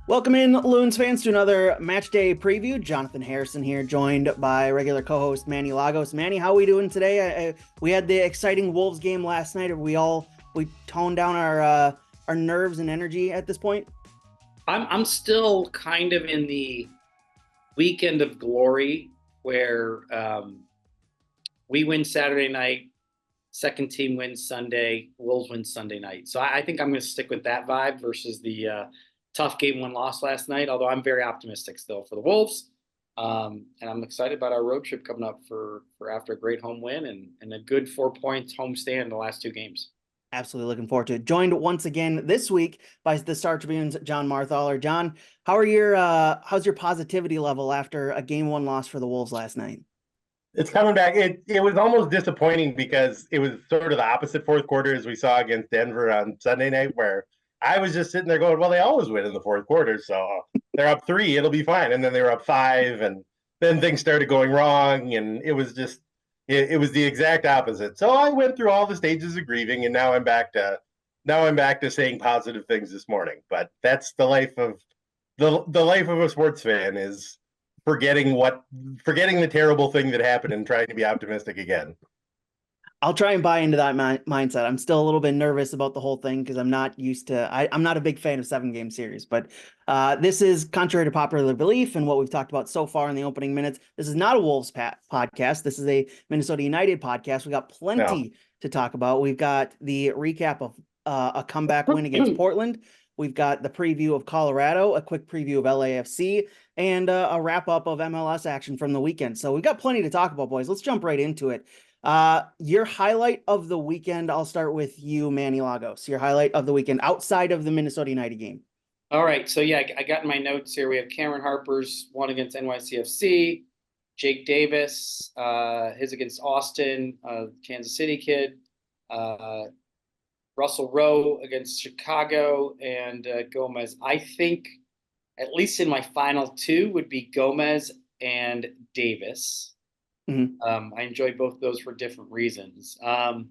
Welcome in, Loons fans, to another Matchday preview. Jonathan Harrison here, joined by regular co-host Manny Lagos. Manny, how are we doing today? We had the exciting Wolves game last night. Are we toned down our nerves and energy at this point? I'm still kind of in the weekend of glory where we win Saturday night, second team wins Sunday, Wolves win Sunday night. So I think I'm going to stick with that vibe versus the tough game 1 loss last night, although I'm very optimistic still for the Wolves. And I'm excited about our road trip coming up for after a great home win and a good 4 points home stand in the last 2 games. Absolutely looking forward to it. Joined once again this week by the Star Tribune's Jon Marthaler. Jon, how's your positivity level after a game 1 loss for the Wolves last night? It's coming back. It was almost disappointing because it was sort of the opposite fourth quarter as we saw against Denver on Sunday night, where I was just sitting there going, well, they always win in the fourth quarter, so they're up 3, it'll be fine. And then they were up 5, and then things started going wrong, and it was just it was the exact opposite. So I went through all the stages of grieving, and now I'm back to saying positive things this morning. But that's the life of the life of a sports fan, is forgetting the terrible thing that happened and trying to be optimistic again. I'll try and buy into that mindset. I'm still a little bit nervous about the whole thing because I'm not used to. I'm not a big fan of 7-game series, but this is contrary to popular belief and what we've talked about so far in the opening minutes. This is not a Wolves podcast. This is a Minnesota United podcast. We got plenty to talk about. We've got the recap of a comeback win against Portland. We've got the preview of Colorado, a quick preview of LAFC, and a wrap up of MLS action from the weekend. So we've got plenty to talk about, boys. Let's jump right into it. Your highlight of the weekend, I'll start with you, Manny Lagos. Your highlight of the weekend outside of the Minnesota United game. All right. So, yeah, I got in my notes here. We have Cameron Harper's one against NYCFC, Jake Davis, his against Austin, Kansas City kid, Russell Rowe against Chicago, and Gomez. I think at least in my final 2 would be Gomez and Davis. Mm-hmm. I enjoyed both those for different reasons. Yeah,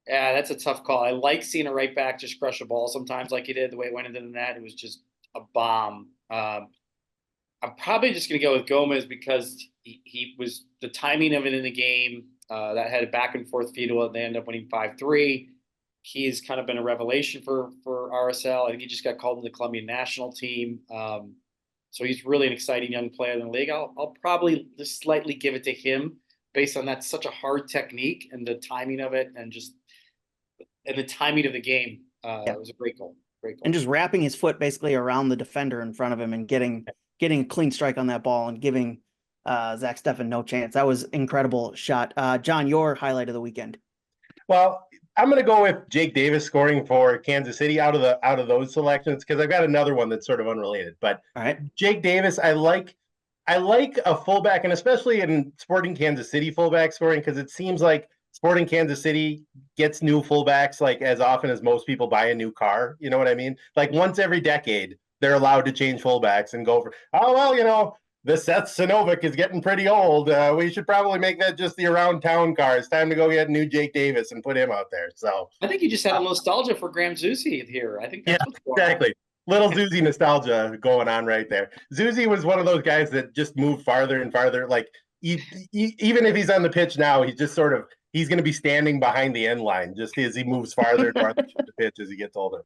that's a tough call. I like seeing a right back just crush a ball sometimes like he did. The way it went into the net, it was just a bomb. I'm probably just going to go with Gomez because he was the timing of it in the game that had a back and forth fetal. They ended up winning 5-3. He's kind of been a revelation for RSL. I think he just got called to the Colombian national team. So he's really an exciting young player in the league. I'll probably just slightly give it to him based on that's such a hard technique and the timing of it and the timing of the game. It was a great goal. Great goal. And just wrapping his foot basically around the defender in front of him and getting a clean strike on that ball and giving Zach Steffen no chance. That was incredible shot. Jon, your highlight of the weekend. Well, I'm going to go with Jake Davis scoring for Kansas City out of those selections because I've got another one that's sort of unrelated. But all right. Jake Davis, I like a fullback, and especially in Sporting Kansas City fullback scoring, because it seems like Sporting Kansas City gets new fullbacks like as often as most people buy a new car. You know what I mean? Like once every decade, they're allowed to change fullbacks and go for, oh, well, the Seth Sinovic is getting pretty old. We should probably make that just the around town car. It's time to go get new Jake Davis and put him out there. So I think you just had a nostalgia for Graham Zusi here. I think that's what's going exactly. On. Little Zusi nostalgia going on right there. Zusi was one of those guys that just moved farther and farther. Like even if he's on the pitch now, he's going to be standing behind the end line just as he moves farther and farther to the pitch as he gets older.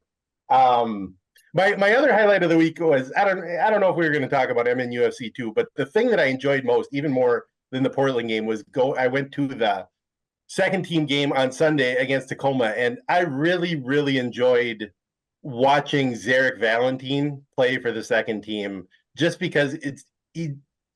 My other highlight of the week was I don't know if we were going to talk about MNUFC too, but the thing that I enjoyed most, even more than the Portland game, was I went to the second team game on Sunday against Tacoma, and I really, really enjoyed watching Zarek Valentin play for the second team, just because it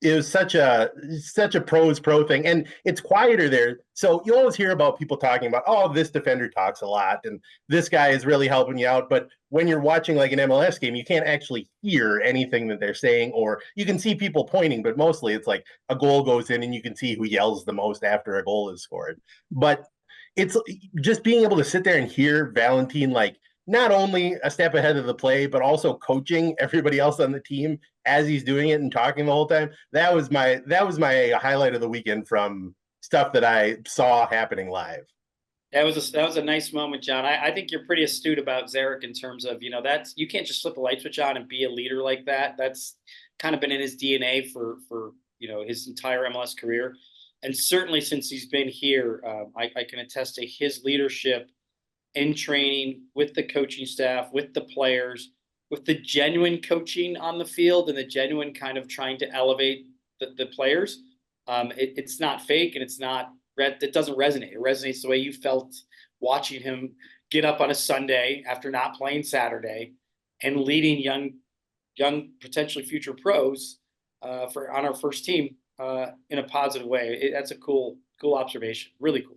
was such a pros pro thing, and it's quieter there. So you always hear about people talking about, oh, this defender talks a lot and this guy is really helping you out. But when you're watching like an MLS game, you can't actually hear anything that they're saying, or you can see people pointing, but mostly it's like a goal goes in and you can see who yells the most after a goal is scored. But it's just being able to sit there and hear Valentin like not only a step ahead of the play, but also coaching everybody else on the team as he's doing it and talking the whole time. That was my highlight of the weekend from stuff that I saw happening live. That was a nice moment, John. I think you're pretty astute about Zarek in terms of, that's, you can't just flip the light switch on and be a leader like that. That's kind of been in his DNA for his entire MLS career. And certainly since he's been here, I can attest to his leadership in training with the coaching staff, with the players, with the genuine coaching on the field and the genuine kind of trying to elevate the players. It's not fake and it doesn't resonate. It resonates the way you felt watching him get up on a Sunday after not playing Saturday and leading young potentially future pros on our first team in a positive way. That's a cool observation. Really cool.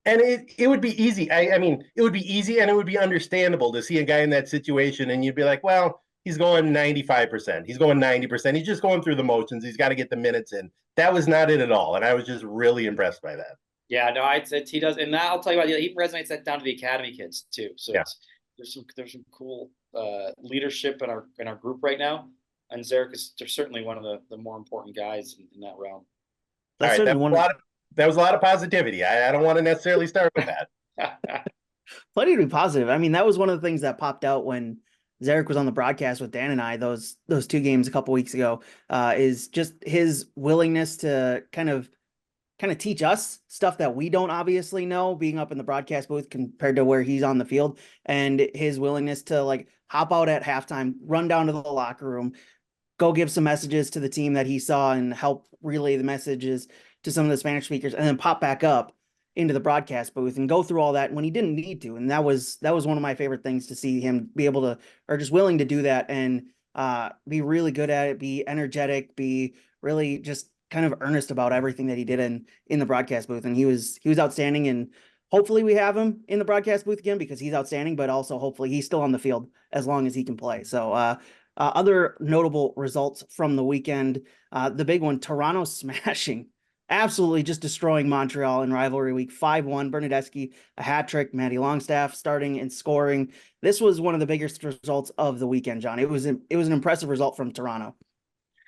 And it would be easy. I mean, it would be easy and it would be understandable to see a guy in that situation and you'd be like, well, he's going 95%. He's going 90%. He's just going through the motions. He's got to get the minutes in. That was not it at all. And I was just really impressed by that. Yeah, no, he does. And I'll tell you what, he resonates that down to the academy kids too. So yeah. There's some cool leadership in our group right now. And Zarek is certainly one of the more important guys in that realm. That's all right, that was a lot of positivity. I don't want to necessarily start with that. Plenty to be positive. I mean, that was one of the things that popped out when Zarek was on the broadcast with Dan and I, those two games a couple weeks ago, is just his willingness to kind of teach us stuff that we don't obviously know, being up in the broadcast booth compared to where he's on the field, and his willingness to like hop out at halftime, run down to the locker room, go give some messages to the team that he saw and help relay the messages to some of the Spanish speakers, and then pop back up into the broadcast booth and go through all that when he didn't need to. And that was one of my favorite things, to see him be able to, or just willing to do that and be really good at it, be energetic, be really just kind of earnest about everything that he did in the broadcast booth. And he was outstanding, and hopefully we have him in the broadcast booth again because he's outstanding, but also hopefully he's still on the field as long as he can play. So other notable results from the weekend, the big one, Toronto smashing, absolutely just destroying Montreal in rivalry week. 5-1, Bernadeschi, a hat trick, Matty Longstaff starting and scoring. This was one of the biggest results of the weekend, John. It was an impressive result from Toronto.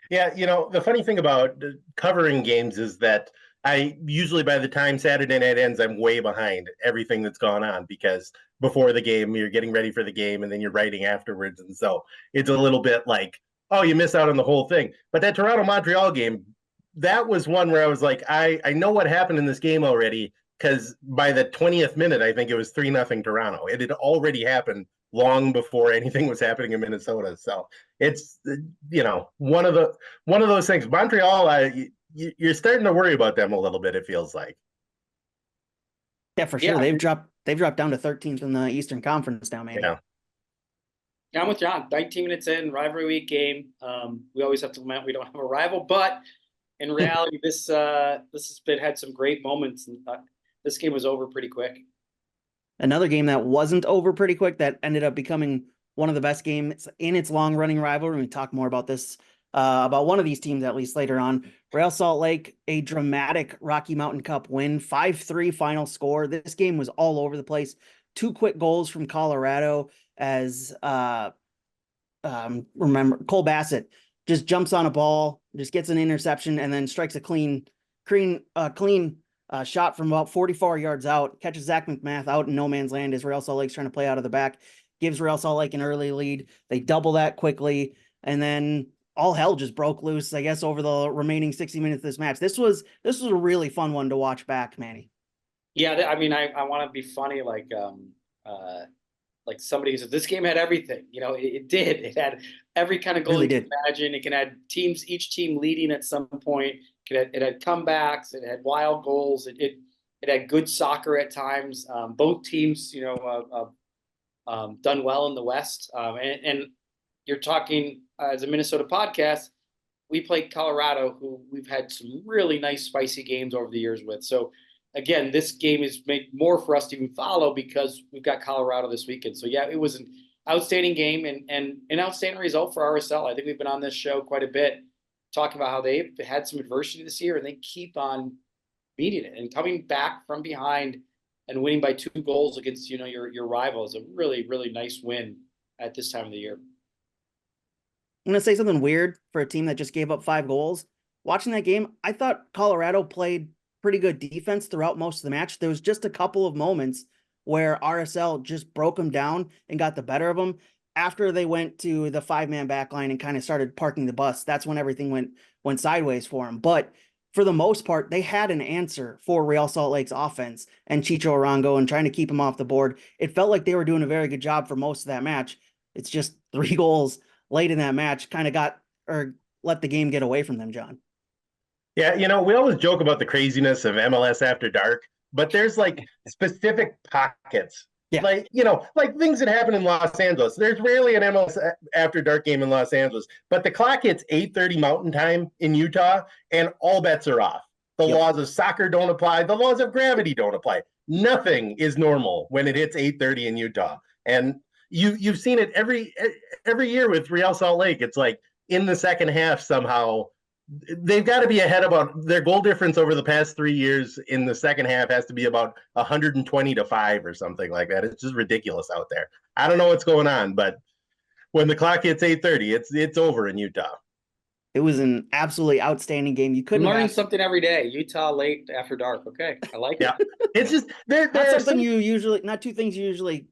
Yeah, the funny thing about covering games is that I usually, by the time Saturday night ends, I'm way behind everything that's gone on, because before the game, you're getting ready for the game and then you're writing afterwards. And so it's a little bit like, oh, you miss out on the whole thing. But that Toronto-Montreal game, that was one where I was like, I know what happened in this game already, because by the 20th minute, I think it was 3-0 Toronto. It had already happened long before anything was happening in Minnesota. So it's, one of those things. Montreal, you're starting to worry about them a little bit, it feels like. Yeah, for sure. Yeah. They've dropped down to 13th in the Eastern Conference now, man. Yeah. I'm with John. 19 minutes in, rivalry week game. We always have to lament we don't have a rival, but in reality, this has had some great moments, and this game was over pretty quick. Another game that wasn't over pretty quick, that ended up becoming one of the best games in its long-running rivalry. We talk more about this, about one of these teams at least later on. Real Salt Lake, a dramatic Rocky Mountain Cup win, 5-3 final score. This game was all over the place. 2 quick goals from Colorado as remember Cole Bassett just jumps on a ball, just gets an interception, and then strikes a clean shot from about 44 yards out, catches Zach McMath out in no man's land as Real Salt Lake's trying to play out of the back, gives Real Salt Lake an early lead. They double that quickly, and then all hell just broke loose, I guess, over the remaining 60 minutes of this match. This was a really fun one to watch back, Manny. Yeah, I mean, I want to be funny, like somebody who said this game had everything. It did. It had every kind of goal you can imagine. It can add each team leading at some point. It had comebacks. It had wild goals. It had good soccer at times. Both teams, done well in the West. And you're talking as a Minnesota podcast, we played Colorado, who we've had some really nice spicy games over the years with. So again, this game is made more for us to even follow because we've got Colorado this weekend. So yeah, it was an outstanding game and an outstanding result for RSL. I think we've been on this show quite a bit talking about how they've had some adversity this year and they keep on beating it and coming back from behind and winning by 2 goals against, your rival is a really, really nice win at this time of the year. I'm going to say something weird for a team that just gave up 5 goals. Watching that game, I thought Colorado played pretty good defense throughout most of the match. There was just a couple of moments where RSL just broke them down and got the better of them. After they went to the 5-man back line and kind of started parking the bus, that's when everything went sideways for them. But for the most part, they had an answer for Real Salt Lake's offense and Chicho Arango and trying to keep him off the board. It felt like they were doing a very good job for most of that match. It's just 3 goals late in that match kind of let the game get away from them, John. Yeah, we always joke about the craziness of MLS After Dark, but there's like specific pockets. Yeah. Like things that happen in Los Angeles. There's rarely an MLS After Dark game in Los Angeles, but the clock hits 8:30 Mountain Time in Utah, and all bets are off. The laws of soccer don't apply. The laws of gravity don't apply. Nothing is normal when it hits 8:30 in Utah. And you've seen it every year with Real Salt Lake. It's like in the second half somehow they've got to be ahead about their goal difference over the past 3 years in the second half has to be about 120-5 or something like that. It's just ridiculous out there. I don't know what's going on, but when the clock hits 8:30, it's over in Utah. It was an absolutely outstanding game. You couldn't learn something every day. Utah late after dark. Okay, I like it. It's just not two things you usually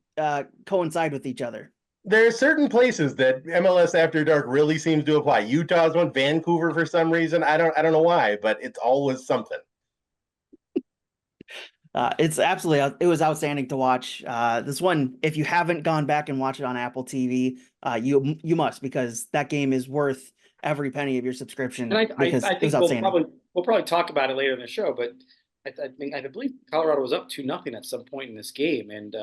coincide with each other. There are certain places that MLS After Dark really seems to apply. Utah's one, Vancouver for some reason. I don't know why, but it's always something. It was outstanding to watch. This one, if you haven't gone back and watched it on Apple TV, you must, because that game is worth every penny of your subscription. And I think we'll probably talk about it later in the show, but I believe Colorado was up 2-0 at some point in this game, and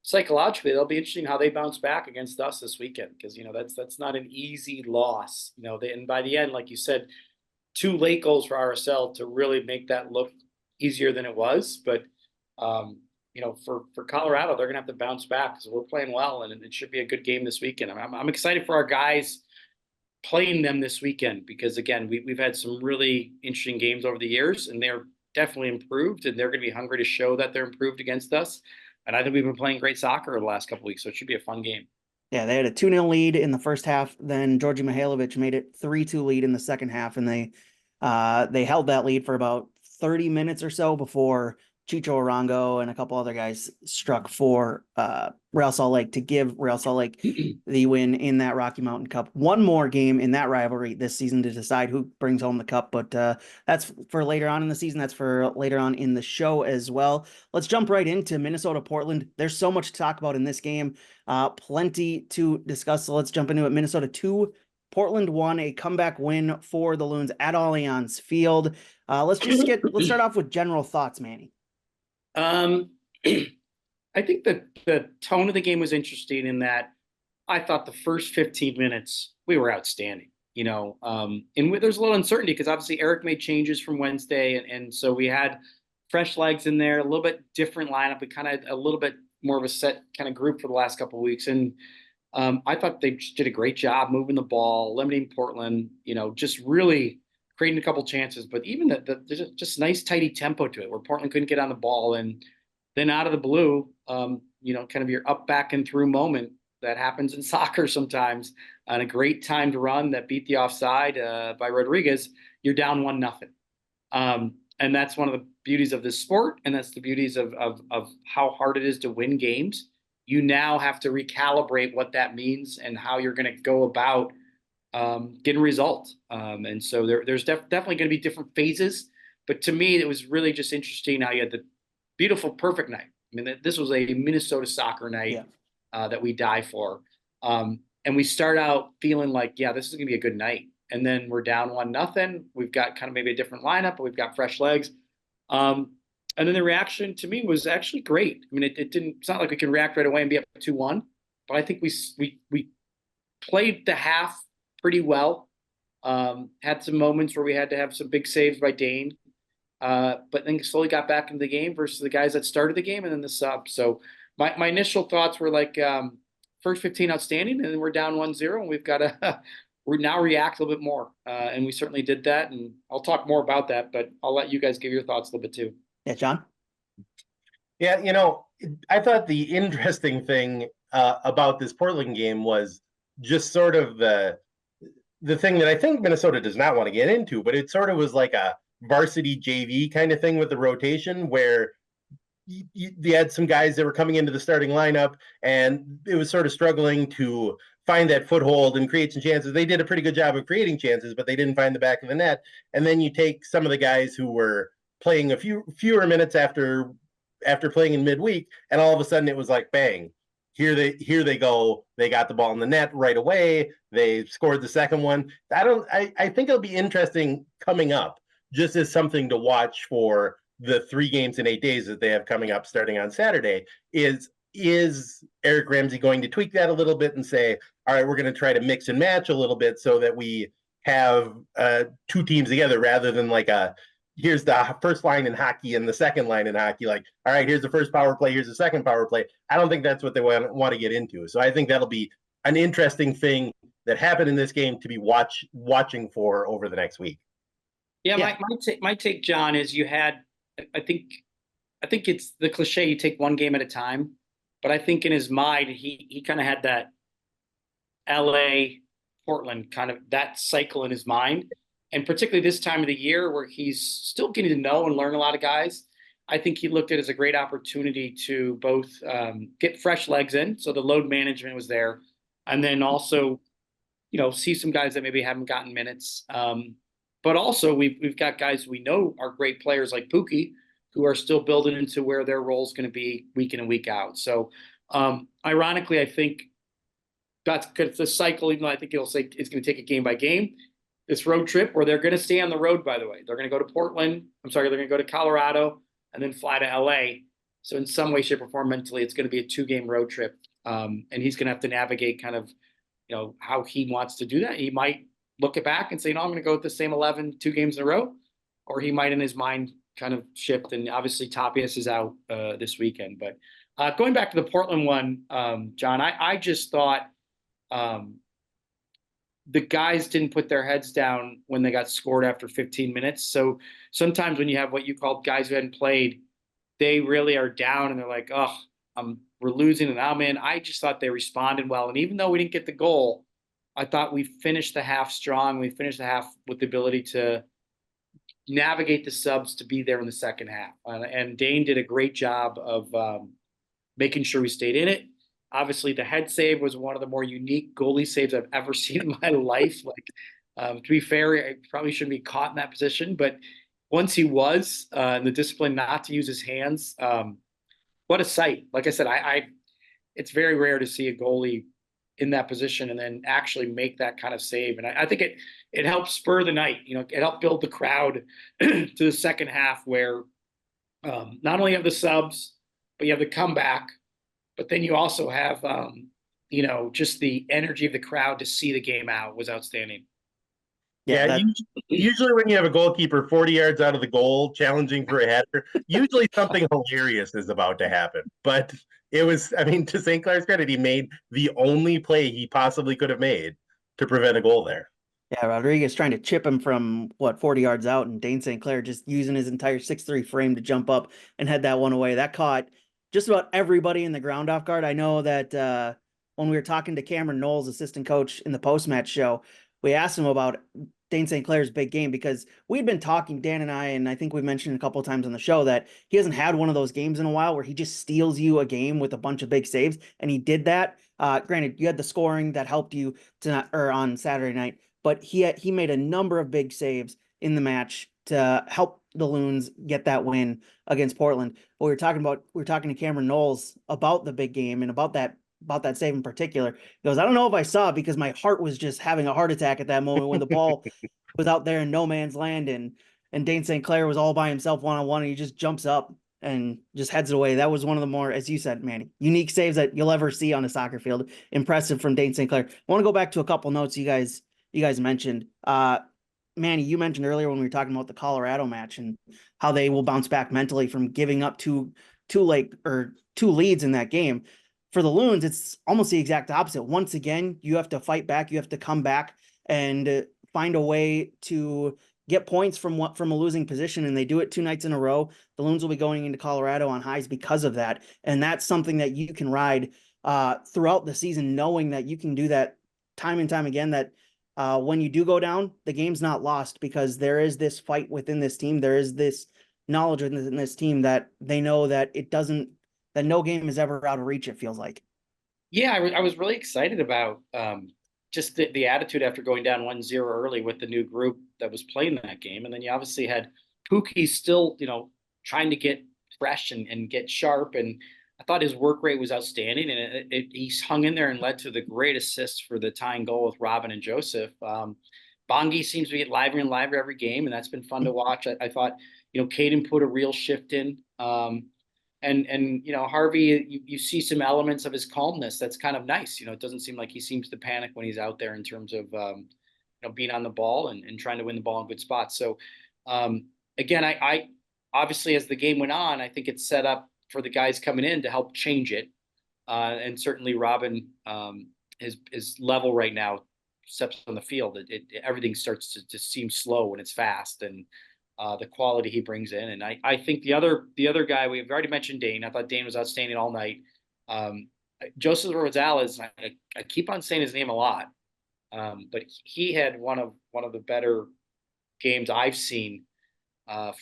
psychologically, it'll be interesting how they bounce back against us this weekend, because that's not an easy loss. And by the end, like you said, 2 late goals for RSL to really make that look easier than it was. But for Colorado, they're gonna have to bounce back because we're playing well, and it should be a good game this weekend. I'm excited for our guys playing them this weekend, because again, we've had some really interesting games over the years, and they're definitely improved, and they're going to be hungry to show that they're improved against us. And I think we've been playing great soccer the last couple of weeks, so it should be a fun game. Yeah, they had a 2-0 lead in the first half. Then Georgi Mihailovic made it 3-2 lead in the second half, and they held that lead for about 30 minutes or so before Chicho Arango and a couple other guys struck for Real Salt Lake to give Real Salt Lake the win in that Rocky Mountain Cup. One more game in that rivalry this season to decide who brings home the cup, but that's for later on in the season. That's for later on in the show as well. Let's jump right into Minnesota-Portland. There's so much to talk about in this game. Plenty to discuss, so let's jump into it. Minnesota 2, Portland 1, a comeback win for the Loons at Allianz Field. Let's start off with general thoughts, Manny. I think that the tone of the game was interesting in that I thought the first 15 minutes we were outstanding, and there's a little uncertainty because obviously Eric made changes from Wednesday, and so we had fresh legs in there, a little bit different lineup, but kind of a little bit more of a set kind of group for the last couple of weeks. And I thought they just did a great job moving the ball, limiting Portland, just really creating a couple chances, but even there's just nice tidy tempo to it where Portland couldn't get on the ball. And then out of the blue, kind of your up, back, and through moment that happens in soccer sometimes, and a great time to run that beat the offside by Rodriguez, you're down 1-0. And that's one of the beauties of this sport, and that's the beauties of how hard it is to win games. You now have to recalibrate what that means and how you're going to go about getting results. And so there's definitely going to be different phases. But to me, it was really just interesting how you had the beautiful, perfect night. I mean, this was a Minnesota soccer night that we die for. And we start out feeling like, this is going to be a good night. And then we're down 1-0. We've got kind of maybe a different lineup, but we've got fresh legs. And then the reaction to me was actually great. I mean, it's not like we can react right away and be up 2-1, but I think we played the half pretty well. Had some moments where we had to have some big saves by Dane, but then slowly got back into the game versus the guys that started the game and then the sub. So my initial thoughts were like first 15 outstanding, and then we're down 1-0, and we've got to we now react a little bit more, and we certainly did that. And I'll talk more about that, but I'll let you guys give your thoughts a little bit too. Yeah, John? Yeah, I thought the interesting thing about this Portland game was just sort of the thing that I think Minnesota does not want to get into, but it sort of was like a varsity JV kind of thing with the rotation where you had some guys that were coming into the starting lineup and it was sort of struggling to find that foothold and create some chances. They did a pretty good job of creating chances, but they didn't find the back of the net. And then you take some of the guys who were playing a fewer minutes after playing in midweek, and all of a sudden it was like bang, here they go. They got the ball in the net right away. They scored the second one. I think it'll be interesting coming up, just as something to watch for the 3 games in 8 days that they have coming up starting on Saturday. Is Eric Ramsey going to tweak that a little bit and say, all right, we're going to try to mix and match a little bit so that we have 2 teams together rather than like here's the first line in hockey and the second line in hockey. Like, all right, here's the first power play, here's the second power play. I don't think that's what they want to get into. So I think that'll be an interesting thing that happened in this game to be watching for over the next week. Yeah. My take, John, is you had, I think it's the cliche, you take one game at a time, but I think in his mind, he kind of had that LA Portland kind of that cycle in his mind. And particularly this time of the year where he's still getting to know and learn a lot of guys, I think he looked at it as a great opportunity to both get fresh legs in. So the load management was there. And then also, see some guys that maybe haven't gotten minutes. But also we've got guys we know are great players like Pookie who are still building into where their role is going to be week in and week out. So ironically, I think that's the cycle, even though I think it'll say it's going to take it game by game. This road trip where they're going to stay on the road, by the way. They're going to go to Portland. They're going to go to Colorado and then fly to LA. So in some way, shape, or form, mentally, it's going to be a 2-game road trip. And he's going to have to navigate kind of, how he wants to do that. He might look it back and say, no, I'm going to go with the same 11, 2 games in a row. Or he might in his mind kind of shift. And obviously Tapias is out this weekend. But going back to the Portland one, John, I just thought the guys didn't put their heads down when they got scored after 15 minutes. So sometimes when you have what you call guys who hadn't played, they really are down and they're like, oh, we're losing and I'm in. I just thought they responded well. And even though we didn't get the goal, I thought we finished the half strong. We finished the half with the ability to navigate the subs to be there in the second half. And Dane did a great job of making sure we stayed in it. Obviously, the head save was one of the more unique goalie saves I've ever seen in my life. To be fair, I probably shouldn't be caught in that position. But once he was, and the discipline not to use his hands, what a sight. Like I said, it's very rare to see a goalie in that position and then actually make that kind of save. And I think it helped spur the night. It helped build the crowd to the second half where not only have the subs, but you have the comeback. But then you also have, just the energy of the crowd to see the game out was outstanding. Yeah, usually when you have a goalkeeper 40 yards out of the goal challenging for a header, usually something hilarious is about to happen. But it was, to St. Clair's credit, he made the only play he possibly could have made to prevent a goal there. Yeah, Rodriguez trying to chip him from 40 yards out, and Dane St. Clair just using his entire 6'3" frame to jump up and head that one away. That caught just about everybody in the ground off guard. I know that when we were talking to Cameron Knowles, assistant coach in the post-match show, we asked him about Dane St. Clair's big game because we'd been talking, Dan and I think we mentioned a couple of times on the show that he hasn't had one of those games in a while where he just steals you a game with a bunch of big saves, and he did that. Granted, you had the scoring that helped you on Saturday night, but he made a number of big saves in the match to help the Loons get that win against Portland. But we were talking to Cameron Knowles about the big game and about that save in particular. He goes, I don't know if I saw it because my heart was just having a heart attack at that moment when the ball was out there in no man's land and Dane St. Clair was all by himself one-on-one and he just jumps up and just heads it away. That was one of the more, as you said, Manny, unique saves that you'll ever see on a soccer field. Impressive from Dane St. Clair. I want to go back to a couple notes you guys mentioned. Manny, you mentioned earlier when we were talking about the Colorado match and how they will bounce back mentally from giving up two leads in that game. For the Loons, it's almost the exact opposite. Once again, you have to fight back. You have to come back and find a way to get points from a losing position, and they do it 2 nights in a row, the Loons will be going into Colorado on highs because of that. And that's something that you can ride throughout the season, knowing that you can do that time and time again, that when you do go down, the game's not lost, because there is this fight within this team. There is this knowledge within this team that they know that that no game is ever out of reach, it feels like. Yeah, I was really excited about just the attitude after going down 1-0 early with the new group that was playing that game. And then you obviously had Pookie still, trying to get fresh and get sharp. And I thought his work rate was outstanding. And he's hung in there and led to the great assist for the tying goal with Robin and Joseph. Bongi seems to get livelier and livelier every game, and that's been fun to watch. I thought, Caden put a real shift in. And Harvey, you see some elements of his calmness. That's kind of nice. It doesn't seem like he seems to panic when he's out there in terms of being on the ball and trying to win the ball in good spots. So again, I obviously, as the game went on, I think it's set up for the guys coming in to help change it. And certainly Robin, his level right now, steps on the field, everything starts to just seem slow when it's fast, and the quality he brings in. And I think the other guy, we've already mentioned Dane. I thought Dane was outstanding all night. Joseph Rosales, I keep on saying his name a lot, but he had one of the better games I've seen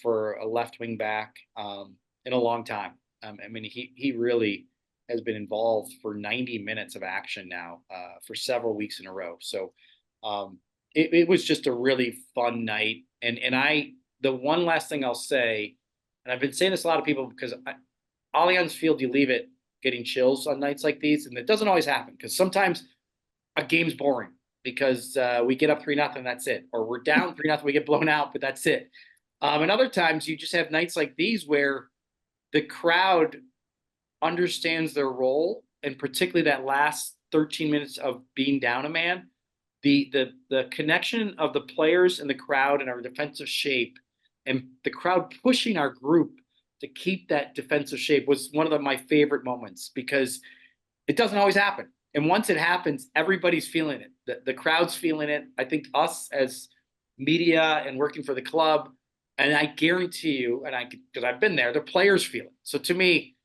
for a left wing back in a long time. I mean, he really has been involved for 90 minutes of action now for several weeks in a row. So it was just a really fun night. And the one last thing I'll say, and I've been saying this to a lot of people, because Allianz Field, you leave it getting chills on nights like these, and it doesn't always happen, because sometimes a game's boring because we get up 3-0, that's it, or we're down 3-0, we get blown out, but that's it. And other times you just have nights like these where the crowd understands their role, and particularly that last 13 minutes of being down a man, the connection of the players and the crowd and our defensive shape, and the crowd pushing our group to keep that defensive shape, was one of my favorite moments, because it doesn't always happen. And once it happens, everybody's feeling it. The crowd's feeling it. I think us as media and working for the club, and I guarantee you, because I've been there, the players feel it. So to me,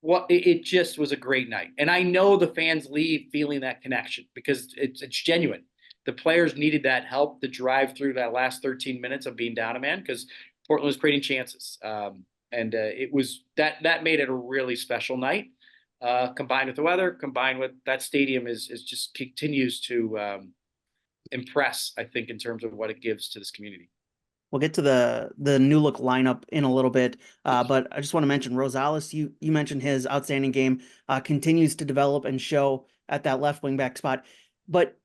it just was a great night. And I know the fans leave feeling that connection, because it's genuine. The players needed that help to drive through that last 13 minutes of being down a man, because Portland was creating chances. And it was that made it a really special night, combined with the weather, combined with that stadium is just continues to impress, I think, in terms of what it gives to this community. We'll get to the new look lineup in a little bit, but I just want to mention Rosales. You mentioned his outstanding game, continues to develop and show at that left wing back spot. But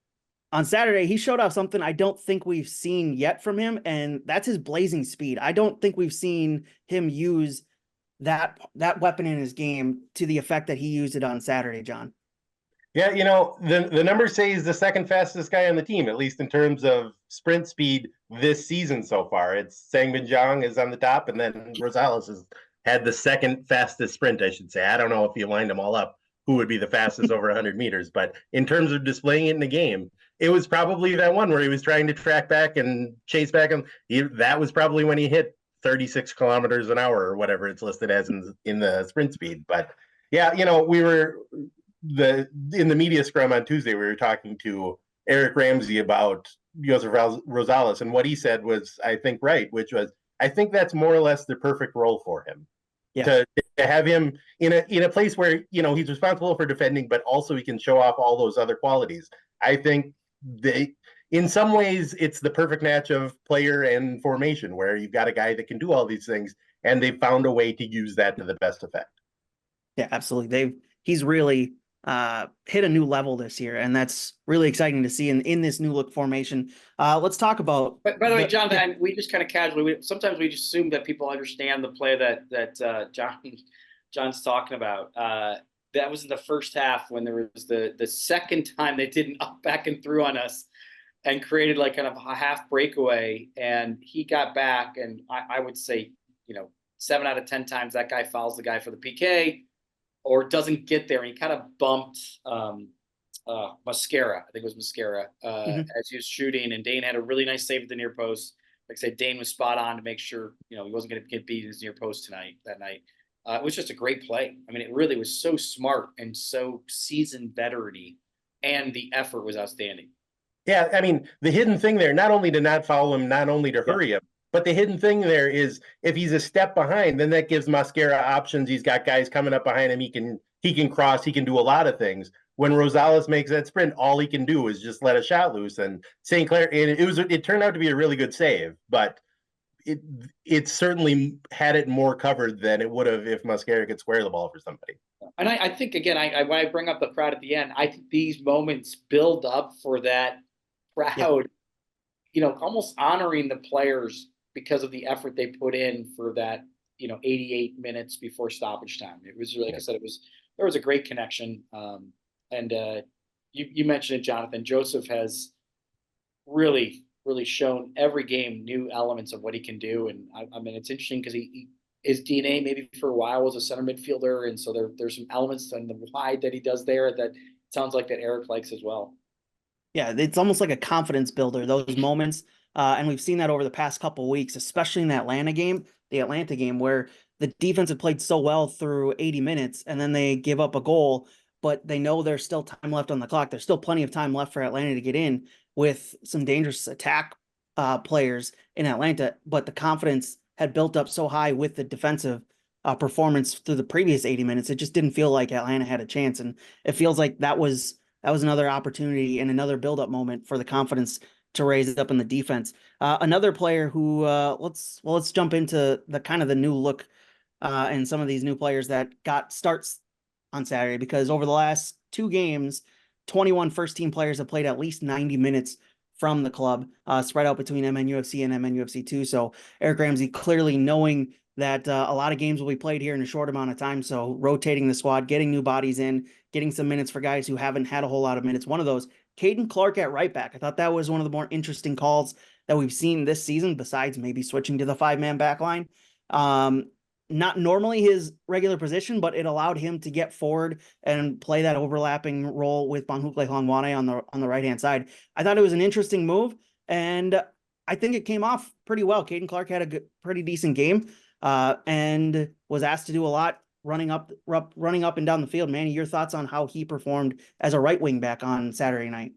on Saturday, he showed off something I don't think we've seen yet from him, and that's his blazing speed. I don't think we've seen him use that weapon in his game to the effect that he used it on Saturday, John. Yeah, the numbers say he's the second fastest guy on the team, at least in terms of sprint speed this season so far. It's Sangbin Jong is on the top, and then Rosales has had the second fastest sprint, I should say. I don't know if you lined them all up, who would be the fastest over 100 meters, but in terms of displaying it in the game, it was probably that one where he was trying to track back and chase back, and that was probably when he hit 36 kilometers an hour or whatever it's listed as in the sprint speed. But yeah, we were in the media scrum on Tuesday, we were talking to Eric Ramsey about Joseph Rosales, and what he said was, I think, right, which was, I think that's more or less the perfect role for him. Yeah. To have him in a place where he's responsible for defending, but also he can show off all those other qualities. I think in some ways it's the perfect match of player and formation, where you've got a guy that can do all these things, and they've found a way to use that to the best effect. Yeah, absolutely. He's really hit a new level this year, and that's really exciting to see in this new look formation. Let's talk about. By the way, Jonathan, we just kind of casually. Sometimes we just assume that people understand the play that John's talking about. That was in the first half, when there was the second time they did an up, back, and through on us, and created like kind of a half breakaway, and he got back, and I would say 7 out of 10 times that guy fouls the guy for the PK, or doesn't get there, and he kind of bumped Mascara. I think it was Mascara as he was shooting, and Dane had a really nice save at the near post. like I said, Dane was spot on to make sure, he wasn't going to get beat in his near post that night. It was just a great play. I mean, it really was so smart and so seasoned veteran-y, and the effort was outstanding. Yeah, I mean, the hidden thing there, not only to not foul him, not only to hurry him, but the hidden thing there is if he's a step behind, then that gives Mosquera options. He's got guys coming up behind him. He can cross. He can do a lot of things. When Rosales makes that sprint, all he can do is just let a shot loose. And St. Clair, it turned out to be a really good save, but it certainly had it more covered than it would have if Mosquera could square the ball for somebody. And I think, again, when I bring up the crowd at the end, I think these moments build up for that crowd, almost honoring the players because of the effort they put in for that, 88 minutes before stoppage time. It was really, like I said, there was a great connection. And you mentioned it, Jonathan. Joseph has really shown every game new elements of what he can do. And I mean, it's interesting because his DNA maybe for a while was a center midfielder. And so there's some elements on the wide that he does there that sounds like that Eric likes as well. Yeah, it's almost like a confidence builder, those moments. And we've seen that over the past couple of weeks, especially in the Atlanta game, where the defense had played so well through 80 minutes and then they give up a goal, but they know there's still time left on the clock. There's still plenty of time left for Atlanta to get in with some dangerous attack players in Atlanta. But the confidence had built up so high with the defensive performance through the previous 80 minutes. It just didn't feel like Atlanta had a chance. And it feels like that was another opportunity and another build-up moment for the confidence to raise it up in the defense. Another player who let's jump into the kind of the new look and some of these new players that got starts on Saturday, because over the last 2 games, 21 first-team players have played at least 90 minutes from the club, spread out between MNUFC and MNUFC 2. So Eric Ramsey clearly knowing that a lot of games will be played here in a short amount of time. So rotating the squad, getting new bodies in, getting some minutes for guys who haven't had a whole lot of minutes. One of those, Caden Clark at right back. I thought that was one of the more interesting calls that we've seen this season, besides maybe switching to the 5-man back line. Not normally his regular position, but it allowed him to get forward and play that overlapping role with Banhukle Hlongwane on the right-hand side. I thought it was an interesting move, and I think it came off pretty well. Caden Clark had a pretty decent game and was asked to do a lot running up and down the field. Manny, your thoughts on how he performed as a right wing back on Saturday night?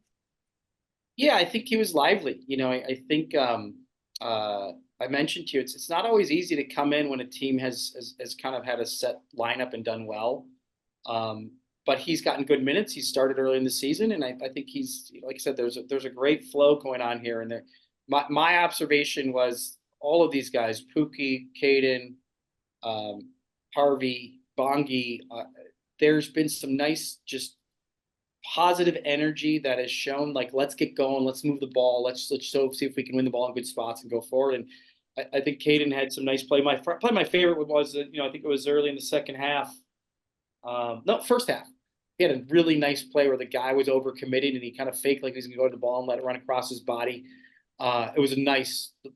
Yeah, I think he was lively. I think I mentioned to you, it's not always easy to come in when a team has kind of had a set lineup and done well. But he's gotten good minutes. He started early in the season, and I think he's, like I said, there's a great flow going on here. And my observation was all of these guys, Pookie, Caden, Harvey, Bongi, there's been some nice, just positive energy that has shown, like, let's get going, let's move the ball, let's see if we can win the ball in good spots and go forward. And I think Caden had some nice play. My favorite was, I think it was early in the second half. No, first half. He had a really nice play where the guy was overcommitted and he kind of faked like he was going to go to the ball and let it run across his body. It was a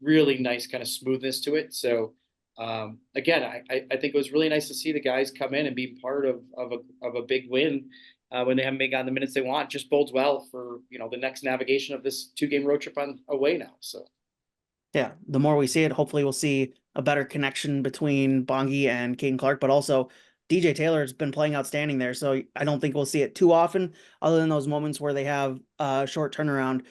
really nice kind of smoothness to it. So again, I think it was really nice to see the guys come in and be part of a big win when they haven't gotten the minutes they want. Just bodes well for the next navigation of this 2-game road trip on away now. So yeah, the more we see it, hopefully we'll see a better connection between Bongi and Caden Clark, but also DJ Taylor has been playing outstanding there. So I don't think we'll see it too often, other than those moments where they have a short turnaround.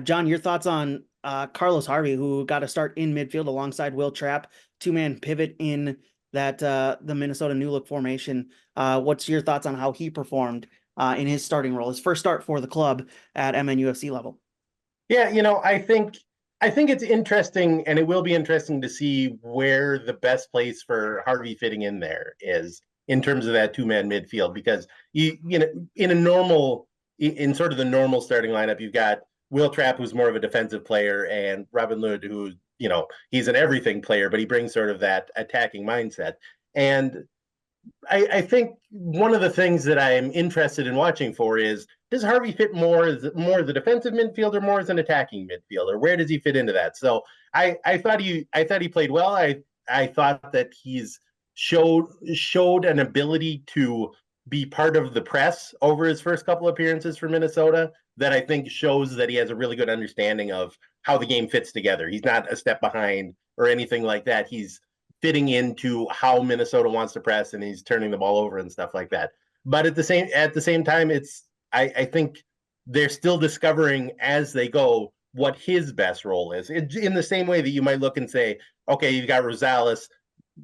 John, your thoughts on Carlos Harvey, who got a start in midfield alongside Will Trapp, 2-man pivot in that the Minnesota New Look formation. What's your thoughts on how he performed in his starting role, his first start for the club at MNUFC level? Yeah, I think it's interesting, and it will be interesting to see where the best place for Harvey fitting in there is in terms of that 2-man midfield, because in sort of the normal starting lineup, you've got Will Trapp, who's more of a defensive player, and Robin Lud, who, he's an everything player, but he brings sort of that attacking mindset. And I think one of the things that I'm interested in watching for is, does Harvey fit more as a defensive midfielder, more as an attacking midfielder? Where does he fit into that? So I thought he played well. I thought that he's showed an ability to be part of the press over his first couple appearances for Minnesota that I think shows that he has a really good understanding of how the game fits together. He's not a step behind or anything like that. He's fitting into how Minnesota wants to press, and he's turning the ball over and stuff like that. But at the same time, I think they're still discovering as they go what his best role is. In the same way that you might look and say, okay, you've got Rosales.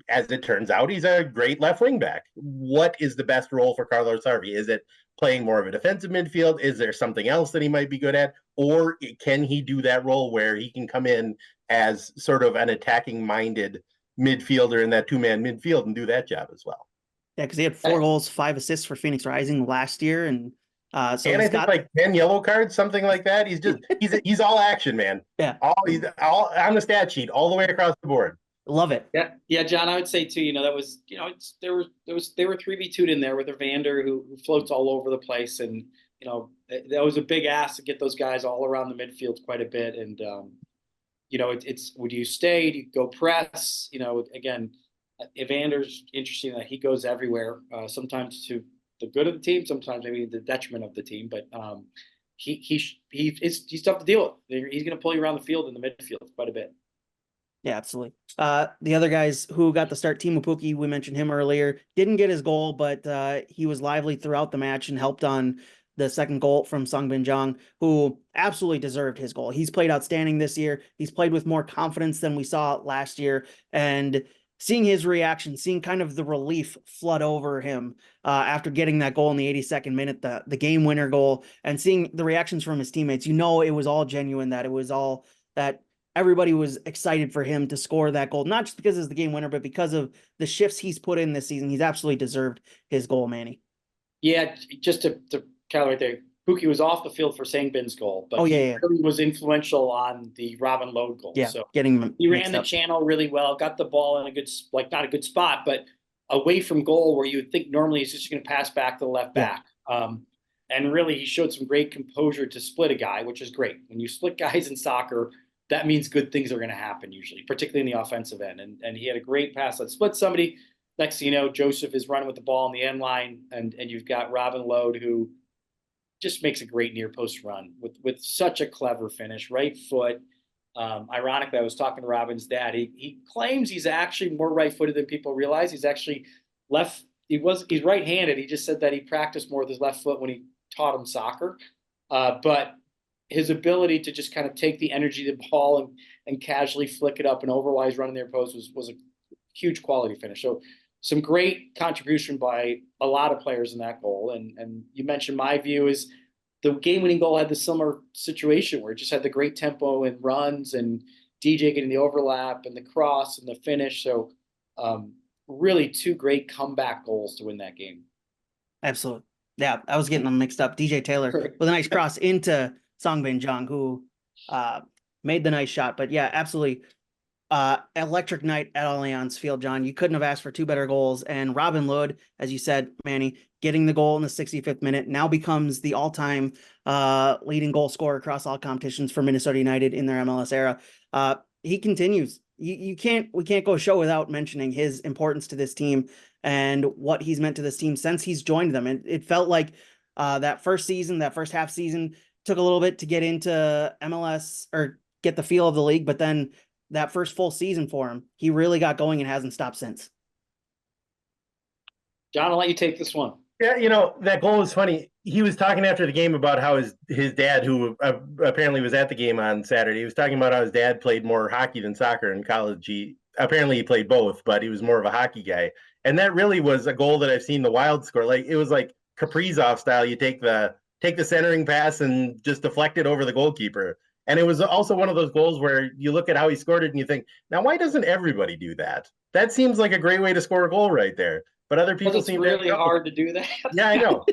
As it turns out, he's a great left wing back. What is the best role for Carlos Harvey? Is it playing more of a defensive midfield? Is there something else that he might be good at? Or can he do that role where he can come in as sort of an attacking minded midfielder in that 2-man midfield and do that job as well? Yeah, because he had 4 goals, 5 assists for Phoenix Rising last year, and so and I think like 10 yellow cards, something like that. He's all action, man. Yeah, he's all on the stat sheet, all the way across the board. Love it. Yeah, John, I would say too, that was, they were 3v2'd in there with Evander who floats all over the place. And, that was a big ask to get those guys all around the midfield quite a bit. And, it's would you stay? Do you go press? Again, Evander's interesting that he goes everywhere, sometimes to the good of the team, sometimes maybe the detriment of the team. But he's tough to deal with. He's going to pull you around the field in the midfield quite a bit. Yeah, absolutely. The other guys who got the start, Teemu Pukki, we mentioned him earlier, didn't get his goal, but he was lively throughout the match and helped on the second goal from Songbin Jong, who absolutely deserved his goal. He's played outstanding this year. He's played with more confidence than we saw last year. And seeing his reaction, seeing kind of the relief flood over him after getting that goal in the 82nd minute, the game winner goal, and seeing the reactions from his teammates, it was all genuine, that it was all that everybody was excited for him to score that goal, not just because it's the game winner, but because of the shifts he's put in this season. He's absolutely deserved his goal, Manny. Yeah, just to kind of right there, Pukki was off the field for Sangbin's goal, but he really was influential on the Robin Lode goal. Yeah, so he ran the channel really well, got the ball in a good, not a good spot, but away from goal where you would think normally he's just going to pass back to the left back. And really, he showed some great composure to split a guy, which is great. When you split guys in soccer, that means good things are going to happen usually, particularly in the offensive end. And he had a great pass that split somebody. Next thing you know, Joseph is running with the ball on the end line, and you've got Robin Lode, who just makes a great near post run with such a clever finish, right foot. Ironically, I was talking to Robin's dad. He claims he's actually more right-footed than people realize. He's actually left. He's right-handed. He just said that he practiced more with his left foot when he taught him soccer. But his ability to just kind of take the energy of the ball and casually flick it up and overwise running their post was a huge quality finish. So some great contribution by a lot of players in that goal. And you mentioned my view is the game-winning goal had the similar situation where it just had the great tempo and runs and DJ getting the overlap and the cross and the finish. So really 2 great comeback goals to win that game. Absolutely. Yeah, I was getting them mixed up. DJ Taylor with a nice cross into Songbin Jong, who made the nice shot. But yeah, absolutely. Electric night at Allianz Field, John. You couldn't have asked for 2 better goals. And Robin Lod, as you said, Manny, getting the goal in the 65th minute, now becomes the all-time leading goal scorer across all competitions for Minnesota United in their MLS era. He continues. We can't go a show without mentioning his importance to this team and what he's meant to this team since he's joined them. And it felt like that first half season took a little bit to get into MLS or get the feel of the league, but then that first full season for him, he really got going and hasn't stopped since. John, I'll let you take this one. Yeah, that goal was funny. He was talking after the game about how his dad, who apparently was at the game on Saturday, he was talking about how his dad played more hockey than soccer in college. Apparently he played both, but he was more of a hockey guy. And that really was a goal that I've seen the Wild score. Like, it was like Kaprizov style. You take the centering pass and just deflect it over the goalkeeper. And it was also one of those goals where you look at how he scored it and you think, now, why doesn't everybody do that? That seems like a great way to score a goal right there. But other people seem really hard to do that. Yeah, I know.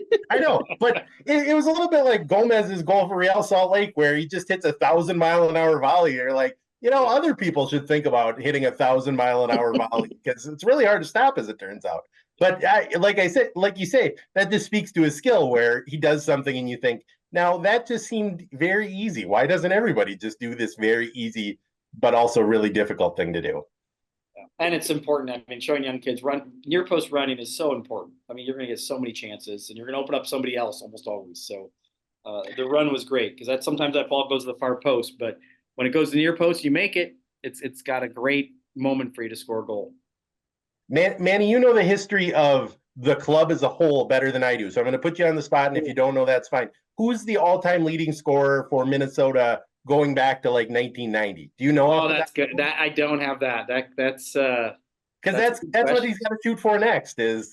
But it was a little bit like Gomez's goal for Real Salt Lake, where he just hits 1,000-mile-an-hour volley. You're like, other people should think about hitting 1,000-mile-an-hour volley, because it's really hard to stop, as it turns out. But like you say, that just speaks to his skill, where he does something and you think, now that just seemed very easy. Why doesn't everybody just do this very easy, but also really difficult thing to do? And it's important. I mean, showing young kids near post running is so important. I mean, you're going to get so many chances, and you're going to open up somebody else almost always. So the run was great, because sometimes that ball goes to the far post, but when it goes to the near post, you make it. It's got a great moment for you to score a goal. Manny, you know the history of the club as a whole better than I do. So I'm going to put you on the spot, and if you don't know, that's fine. Who's the all-time leading scorer for Minnesota going back to like 1990? Do you know? Oh, that's good. That I don't have that. That's because that's what he's got to shoot for next. Is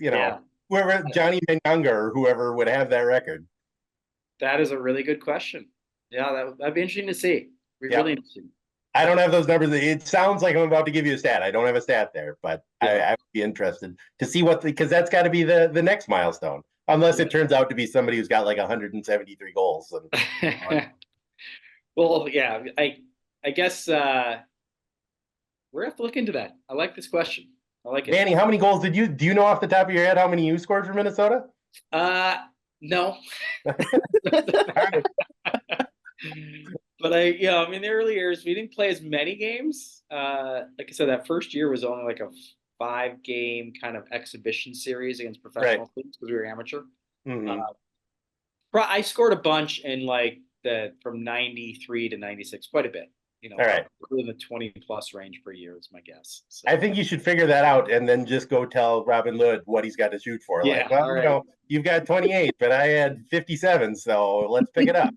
whoever Johnny Manyanga or whoever would have that record. That is a really good question. Yeah, that'd be interesting to see. Really interesting. I don't have those numbers. It sounds like I'm about to give you a stat. I don't have a stat there, but I would be interested to see because that's got to be the next milestone, unless it turns out to be somebody who's got like 173 goals. Well, yeah, I guess we're gonna have to look into that. I like this question. I like it. Manny, how many goals do you know off the top of your head how many you scored for Minnesota? No. But in the early years, we didn't play as many games. Like I said, that first year was only like a 5-game kind of exhibition series against professional teams because we were amateur. Mm-hmm. I scored a bunch in like from 93 to 96, quite a bit. All right, in the 20+ range per year is my guess. So. I think you should figure that out and then just go tell Robin Lod what he's got to shoot for. Yeah, like, you've got 28, but I had 57, so let's pick it up.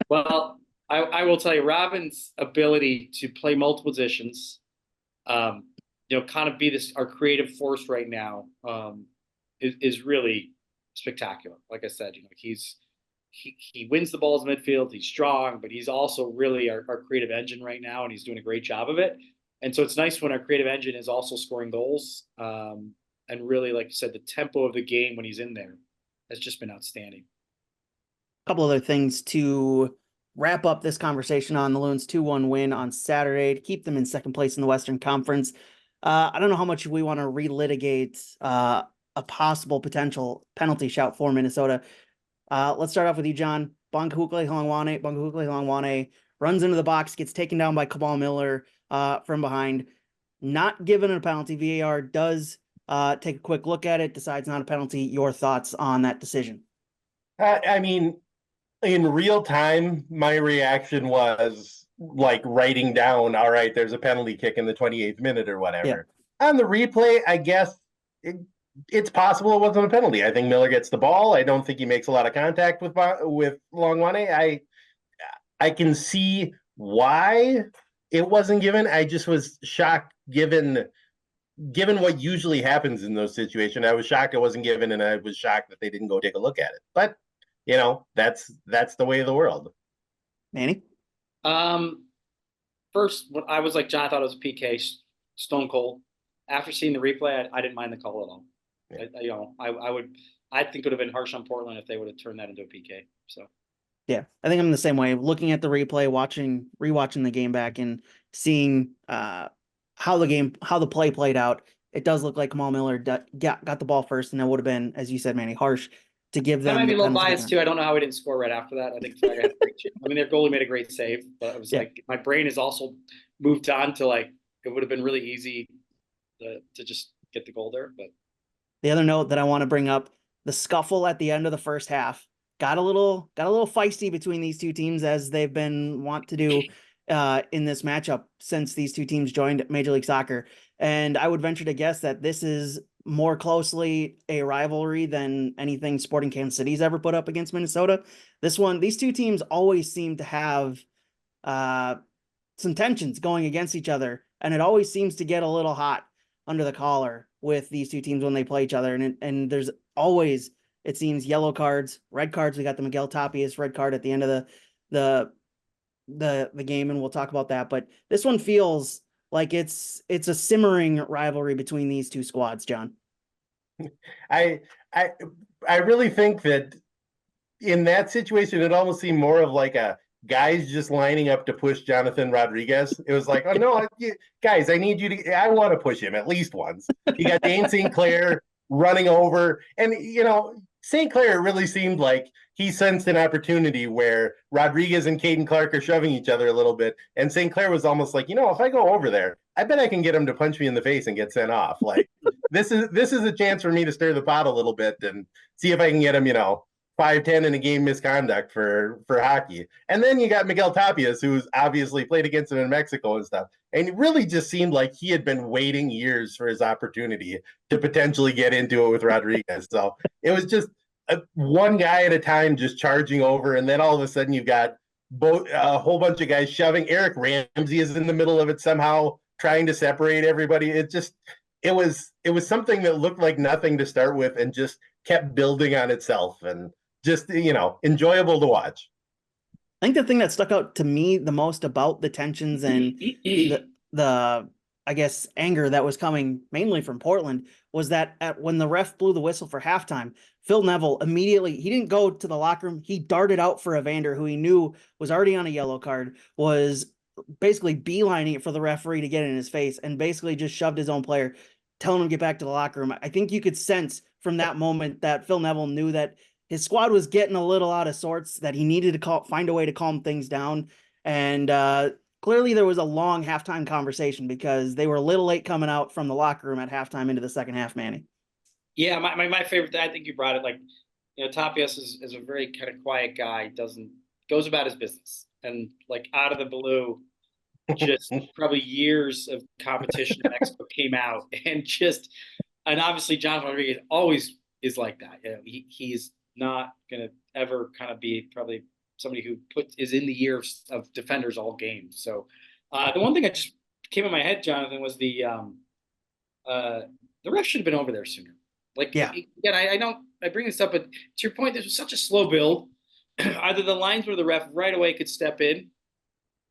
Well, I will tell you, Robin's ability to play multiple positions, kind of be our creative force right now, is really spectacular. Like I said, he wins the balls in midfield. He's strong, but he's also really our creative engine right now, and he's doing a great job of it. And so it's nice when our creative engine is also scoring goals. And really, like you said, the tempo of the game when he's in there has just been outstanding. A couple other things to wrap up this conversation on: the Loons 2-1 win on Saturday to keep them in second place in the Western Conference. I don't know how much we want to relitigate a possible potential penalty shout for Minnesota. Let's start off with you, John. Bangahukle Halangwane runs into the box, gets taken down by Kamal Miller from behind. Not given a penalty. VAR does take a quick look at it, decides not a penalty. Your thoughts on that decision? I mean, in real time, my reaction was like writing down, all right, there's a penalty kick in the 28th minute or whatever. Yeah. On the replay, I guess it's possible it wasn't a penalty. I think Miller gets the ball. I don't think he makes a lot of contact with Halangwane. I can see why it wasn't given. I just was shocked given what usually happens in those situations. I was shocked it wasn't given, and I was shocked that they didn't go take a look at it. But that's the way of the world. Manny? First, when I was like John, I thought it was a PK, stone cold. After seeing the replay, I didn't mind the call at all. Yeah. I think it would have been harsh on Portland if they would have turned that into a PK. So, yeah, I think I'm the same way. Looking at the replay, rewatching the game back, and seeing how the play played out, it does look like Kamal Miller got the ball first, and that would have been, as you said, Manny, harsh to give them. That might be a little biased too. I don't know how we didn't score right after that. I think Fraga had a great chance. I mean, their goalie made a great save, but it was like my brain has also moved on to like it would have been really easy to just get the goal there. But the other note that I want to bring up, the scuffle at the end of the first half got a little feisty between these two teams, as they've been wont to do in this matchup since these two teams joined Major League Soccer. And I would venture to guess that this is more closely a rivalry than anything Sporting Kansas City's ever put up against Minnesota. These two teams always seem to have some tensions going against each other, and it always seems to get a little hot under the collar with these two teams when they play each other. And there's always, it seems, yellow cards, red cards. We got the Miguel Tapias red card at the end of the game, and we'll talk about that. But this one feels like it's a simmering rivalry between these two squads, John. I really think that in that situation, it almost seemed more of like a guys just lining up to push Jonathan Rodriguez. It was like, oh no, guys, I want to push him at least once. You got Dane St. Clair running over, and St. Clair really seemed like he sensed an opportunity where Rodriguez and Caden Clark are shoving each other a little bit, and St. Clair was almost like, if I go over there, I bet I can get him to punch me in the face and get sent off. Like this is a chance for me to stir the pot a little bit and see if I can get him, 5-10 in a game misconduct for hockey. And then you got Miguel Tapias, who's obviously played against him in Mexico and stuff. And it really just seemed like he had been waiting years for his opportunity to potentially get into it with Rodriguez. So it was just one guy at a time just charging over. And then all of a sudden you've got a whole bunch of guys shoving. Eric Ramsey is in the middle of it somehow, trying to separate everybody. It was something that looked like nothing to start with and just kept building on itself, and just, enjoyable to watch. I think the thing that stuck out to me the most about the tensions and the I guess anger that was coming mainly from Portland was that when the ref blew the whistle for halftime, Phil Neville immediately, he didn't go to the locker room. He darted out for Evander, who he knew was already on a yellow card, was basically beelining it for the referee to get in his face, and basically just shoved his own player, telling him to get back to the locker room. I think you could sense from that moment that Phil Neville knew that his squad was getting a little out of sorts, that he needed to find a way to calm things down. And clearly there was a long halftime conversation because they were a little late coming out from the locker room at halftime into the second half, Manny. Yeah, my favorite, I think you brought it, like, Tapias is a very kind of quiet guy, goes about his business. And like out of the blue, just probably years of competition in Mexico came out, and obviously Jonathan Rodriguez always is like that. He's not going to ever kind of be probably somebody who is in the year of defenders all game. So the one thing that just came in my head, Jonathan, was the ref should have been over there sooner. Like, yeah, again, I bring this up, but to your point, this was such a slow build. Either the lines where the ref right away could step in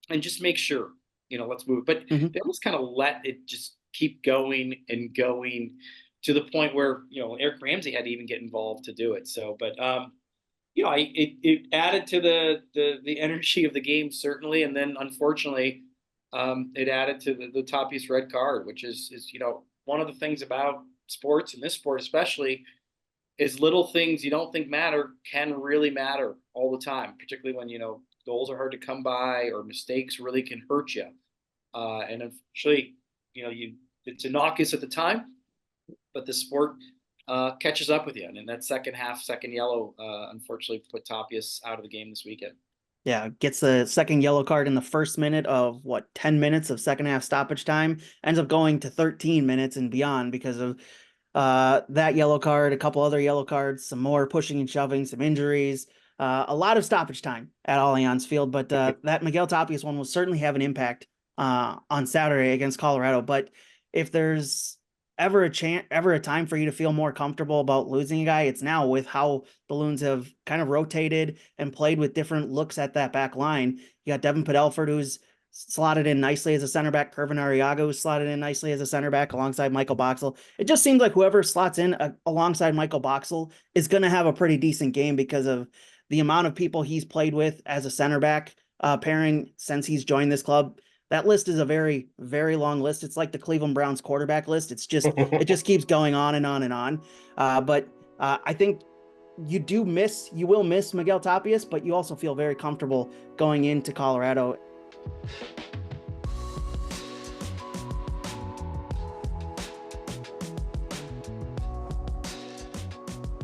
and just make sure, let's move. But they almost kind of let it just keep going and going to the point where, Eric Ramsey had to even get involved to do it. So, but, it added to the energy of the game, certainly. And then unfortunately, it added to the Tapias red card, which is, one of the things about sports, and this sport especially, is little things you don't think matter can really matter all the time, particularly when, goals are hard to come by or mistakes really can hurt you. And unfortunately, it's innocuous at the time, but the sport catches up with you. And in that second yellow, unfortunately put Tapias out of the game this weekend. Yeah, gets the second yellow card in the first minute of 10 minutes of second half stoppage time, ends up going to 13 minutes and beyond because of that yellow card, a couple other yellow cards, some more pushing and shoving, some injuries, a lot of stoppage time at Allianz Field. But that Miguel Tapias one will certainly have an impact on Saturday against Colorado. But if there's ever a time for you to feel more comfortable about losing a guy, it's now, with how the Loons have kind of rotated and played with different looks at that back line. You got Devin Padelford, who's slotted in nicely as a center back. Kervin Arriaga slotted in nicely as a center back alongside Michael Boxall. It just seems like whoever slots in alongside Michael Boxall is going to have a pretty decent game because of the amount of people he's played with as a center back pairing since he's joined this club. That list is a very, very long list. It's like the Cleveland Browns quarterback list. It just keeps going on and on and on. But I think you will miss Miguel Tapias, but you also feel very comfortable going into Colorado.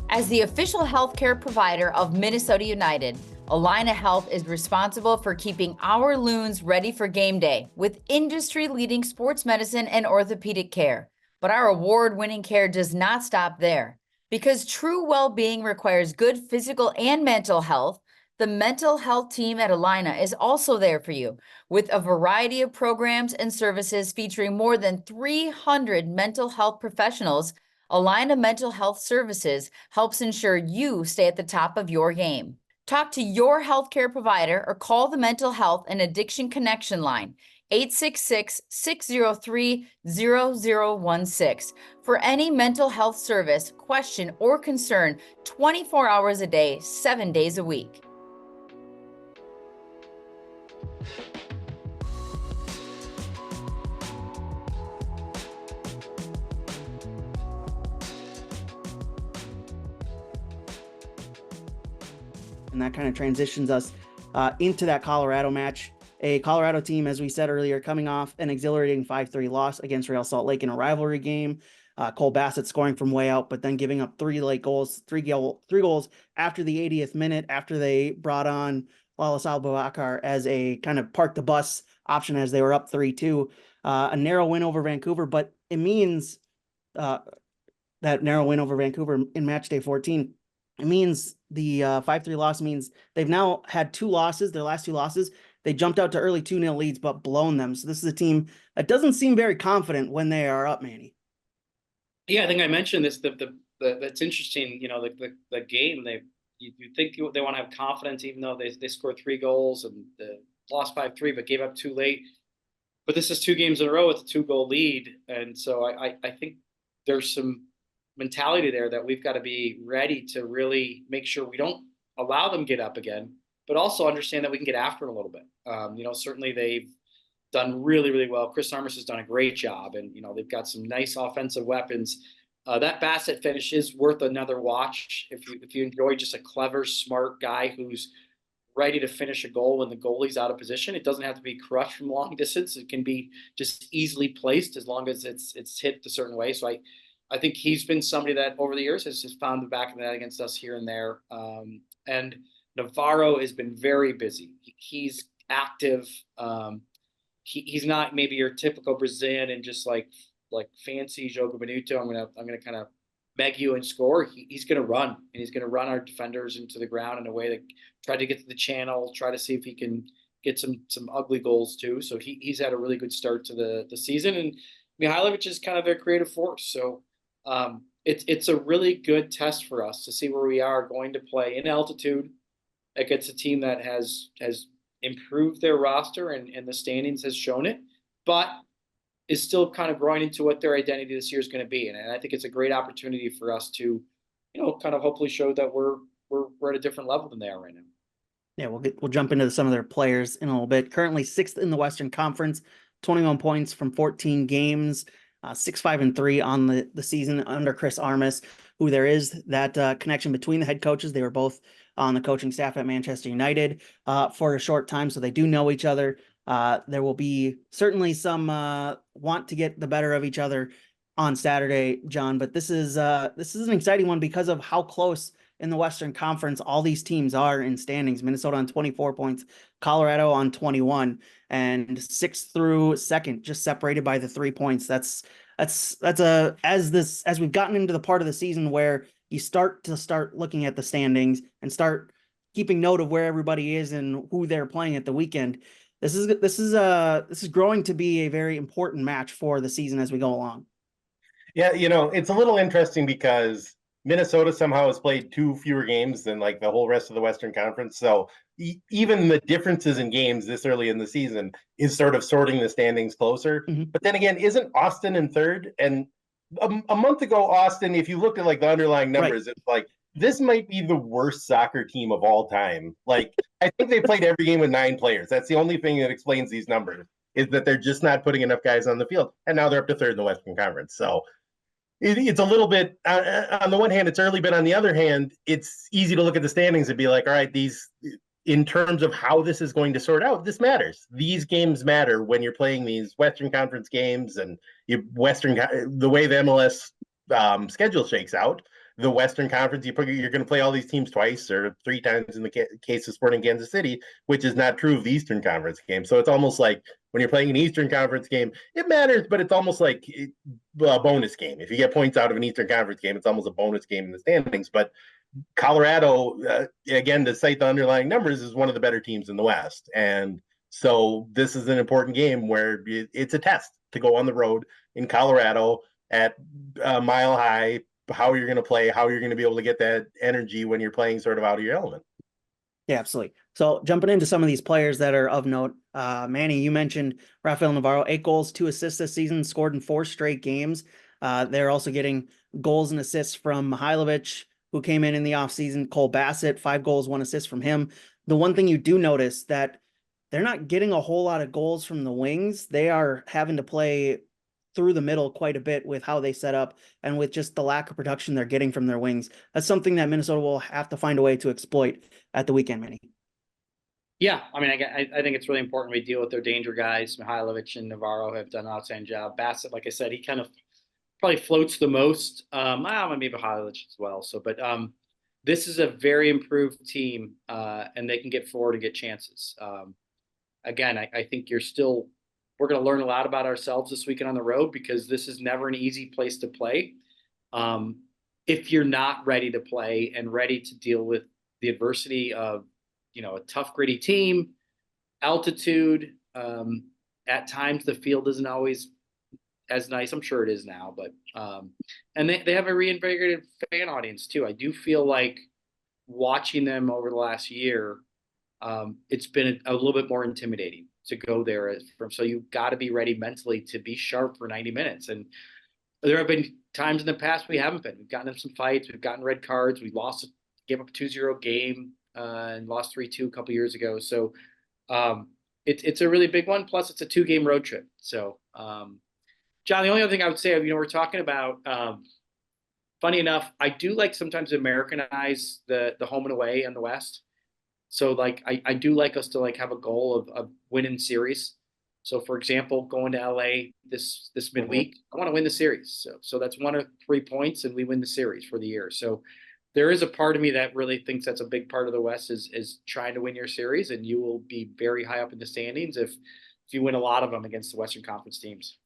As the official healthcare provider of Minnesota United, Allina Health is responsible for keeping our Loons ready for game day with industry-leading sports medicine and orthopedic care. But our award-winning care does not stop there. Because true well-being requires good physical and mental health, the mental health team at Allina is also there for you with a variety of programs and services featuring more than 300 mental health professionals. Allina Mental Health Services helps ensure you stay at the top of your game. Talk to your healthcare provider or call the Mental Health and Addiction Connection line, 866-603-0016, for any mental health service, question, or concern 24 hours a day, 7 days a week. And that kind of transitions us into that Colorado match. A Colorado team, as we said earlier, coming off an exhilarating 5-3 loss against Real Salt Lake in a rivalry game. Cole Bassett scoring from way out, but then giving up three goals after the 80th minute, after they brought on Wallace Abubakar as a kind of park the bus option as they were up 3-2. A narrow win over Vancouver, but it means that narrow win over Vancouver in match day 14. It means the 5-3 loss means they've now had two losses, their last two losses. They jumped out to early 2-0 leads, but blown them. So this is a team that doesn't seem very confident when they are up, Manny. Yeah, I think I mentioned this. That's interesting. You know, the game you think they want to have confidence, even though they scored 3 goals and lost 5-3, but gave up too late. But this is 2 games in a row with a 2-goal lead, and so I think there's some mentality there that we've got to be ready to really make sure we don't allow them to get up again, but also understand that we can get after them a little bit. You know, certainly they've done really, really well. Chris Armas has done a great job, and you know they've got some nice offensive weapons. That Bassett finish is worth another watch if you enjoy just a clever, smart guy who's ready to finish a goal when the goalie's out of position. It doesn't have to be crushed from long distance. It can be just easily placed as long as it's hit a certain way. So I think he's been somebody that over the years has found the back of the net against us here and there. And Navarro has been very busy. He's active. He's not maybe your typical Brazilian and just like fancy Jogo Bonito. I'm gonna kind of meg you and score. He's gonna run, and he's gonna run our defenders into the ground in a way that try to get to the channel, try to see if he can get some ugly goals too. So he's had a really good start to the season, and Mihailovic is kind of a creative force. So it's a really good test for us to see where we are going to play in altitude against a team that has improved their roster and the standings has shown it, but is still kind of growing into what their identity this year is going to be. And I think it's a great opportunity for us to, you know, kind of hopefully show that we're at a different level than they are right now. Yeah, we'll jump into some of their players in a little bit. Currently 6th in the Western Conference, 21 points from 14 games, 6-5-3 on the season under Chris Armas, who there is that connection between the head coaches. They were both on the coaching staff at Manchester United for a short time, so they do know each other. There will be certainly some want to get the better of each other on Saturday, John, but this is an exciting one because of how close in the Western Conference all these teams are in standings. Minnesota on 24 points, Colorado on 21, and 6th through 2nd, just separated by the 3 points. That's as we've gotten into the part of the season where you start looking at the standings and start keeping note of where everybody is and who they're playing at the weekend. This is growing to be a very important match for the season as we go along. Yeah, you know, it's a little interesting because Minnesota somehow has played 2 fewer games than like the whole rest of the Western Conference. So even the differences in games this early in the season is sort of sorting the standings closer. Mm-hmm. But then again, isn't Austin in 3rd? And a month ago, Austin, if you looked at like the underlying numbers, It's like this might be the worst soccer team of all time. Like I think they played every game with 9 players. That's the only thing that explains these numbers, is that they're just not putting enough guys on the field. And now they're up to 3rd in the Western Conference. So it's a little bit, on the one hand, it's early, but on the other hand, it's easy to look at the standings and be like, all right, these, in terms of how this is going to sort out, this matters. These games matter when you're playing these Western Conference games, and the way the MLS schedule shakes out, the Western Conference, you're going to play all these teams twice or 3 times in the case of Sporting Kansas City, which is not true of the Eastern Conference game. So it's almost like when you're playing an Eastern Conference game, it matters, but it's almost like a bonus game. If you get points out of an Eastern Conference game, it's almost a bonus game in the standings. But Colorado, again, to cite the underlying numbers, is one of the better teams in the West. And so this is an important game where it's a test to go on the road in Colorado at Mile High, how you're going to play, how you're going to be able to get that energy when you're playing sort of out of your element. Yeah, absolutely. So jumping into some of these players that are of note, Manny, you mentioned Rafael Navarro, 8 goals, 2 assists this season, scored in 4 straight games. They're also getting goals and assists from Mihailovic, who came in the offseason, Cole Bassett, 5 goals, 1 assist from him. The one thing you do notice that they're not getting a whole lot of goals from the wings. They are having to play through the middle quite a bit with how they set up and with just the lack of production they're getting from their wings. That's something that Minnesota will have to find a way to exploit at the weekend, Manny. Yeah, I mean, I think it's really important we deal with their danger guys. Mihailovic and Navarro have done an outstanding job. Bassett, like I said, he kind of probably floats the most. Maybe Highlights as well. So, but this is a very improved team, and they can get forward and get chances. Again, I think we're going to learn a lot about ourselves this weekend on the road, because this is never an easy place to play. If you're not ready to play and ready to deal with the adversity of, a tough, gritty team, altitude, at times the field isn't always as nice. I'm sure it is now, but and they have a reinvigorated fan audience too. I do feel like watching them over the last year, it's been a little bit more intimidating to go there so you've got to be ready mentally to be sharp for 90 minutes. And there have been times in the past we haven't been. We've gotten in some fights, we've gotten red cards, we gave up a 2-0 game and lost 3-2 a couple years ago. So it's a really big one. Plus it's a 2-game road trip. So John, the only other thing I would say, we're talking about, funny enough, I do like sometimes Americanize the home and away in the West. So like, I do like us to like have a goal of winning series. So for example, going to LA this midweek, I want to win the series. So that's 1 or 3 points and we win the series for the year. So there is a part of me that really thinks that's a big part of the West is trying to win your series, and you will be very high up in the standings if you win a lot of them against the Western Conference teams.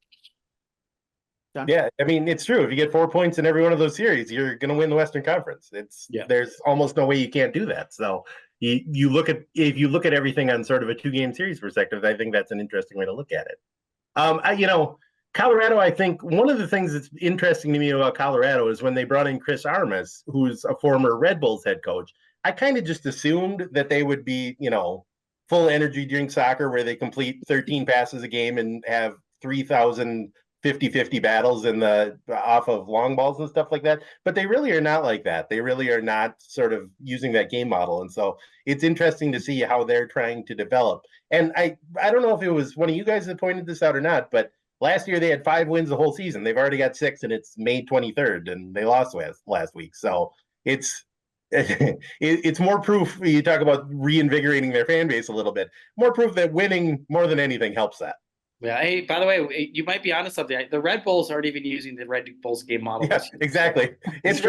John? Yeah, I mean, it's true. If you get 4 points in every one of those series, you're going to win the Western Conference. There's almost no way you can't do that. So if you look at everything on sort of a 2-game series perspective, I think that's an interesting way to look at it. Colorado, I think one of the things that's interesting to me about Colorado is when they brought in Chris Armas, who's a former Red Bulls head coach. I kind of just assumed that they would be, full energy drink soccer where they complete 13 passes a game and have 3,000 50-50 battles off of long balls and stuff like that. But they really are not like that. They really are not sort of using that game model. And so it's interesting to see how they're trying to develop. And I don't know if it was one of you guys that pointed this out or not, but last year they had 5 wins the whole season. They've already got 6 and it's May 23rd and they lost last week. So it's more proof. You talk about reinvigorating their fan base a little bit, more proof that winning more than anything helps that. Yeah. Hey, by the way, you might be onto something. The Red Bulls aren't even using the Red Bulls game model. Yeah, exactly. It's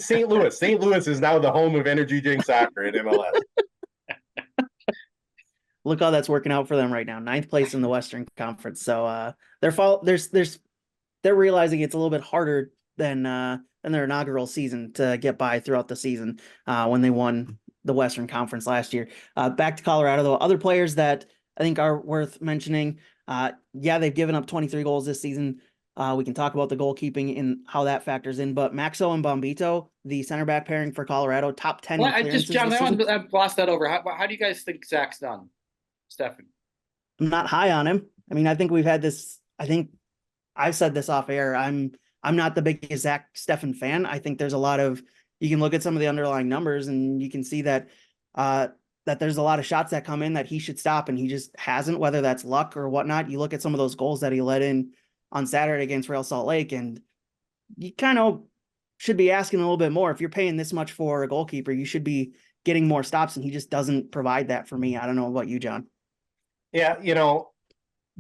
St. Louis. St. Louis is now the home of energy drink soccer in MLS. Look how that's working out for them right now. 9th place in the Western Conference. So they're realizing it's a little bit harder than their inaugural season to get by throughout the season when they won the Western Conference last year. Back to Colorado, though, other players that I think are worth mentioning. They've given up 23 goals this season. We can talk about the goalkeeping and how that factors in, but Maxo and Bombito, the center back pairing for Colorado, top 10. Well, I've glossed that over. How do you guys think Zach's done, Stefan? I'm not high on him. I mean, I think we've had this. I think I've said this off air. I'm not the biggest Zach Steffen fan. I think there's a lot of, you can look at some of the underlying numbers and you can see that that there's a lot of shots that come in that he should stop, and he just hasn't, whether that's luck or whatnot. You look at some of those goals that he let in on Saturday against Real Salt Lake, and you kind of should be asking a little bit more. If you're paying this much for a goalkeeper, you should be getting more stops, and he just doesn't provide that for me. I don't know about you, John. Yeah,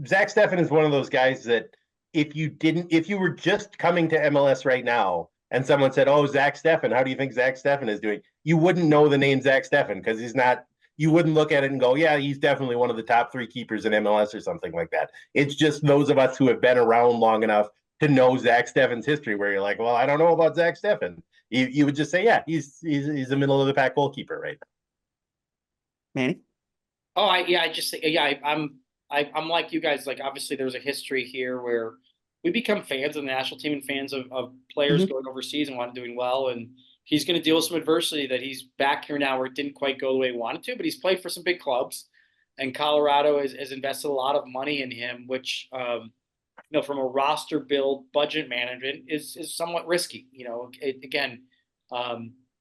Zach Steffen is one of those guys that if you were just coming to MLS right now and someone said, "Oh, Zach Steffen, how do you think Zach Steffen is doing?" You wouldn't know the name Zach Steffen because he's not. You wouldn't look at it and go, "Yeah, he's definitely one of the top 3 keepers in MLS or something like that." It's just those of us who have been around long enough to know Zach Steffen's history, where you're like, "Well, I don't know about Zach Steffen." You would just say, "Yeah, he's a middle of the pack goalkeeper, right?" Manny? Oh, I'm like you guys. Like, obviously, there's a history here where we become fans of the national team and fans of players going overseas and doing well. And he's going to deal with some adversity that he's back here now where it didn't quite go the way he wanted to, but he's played for some big clubs. And Colorado has invested a lot of money in him, which, from a roster build, budget management is somewhat risky.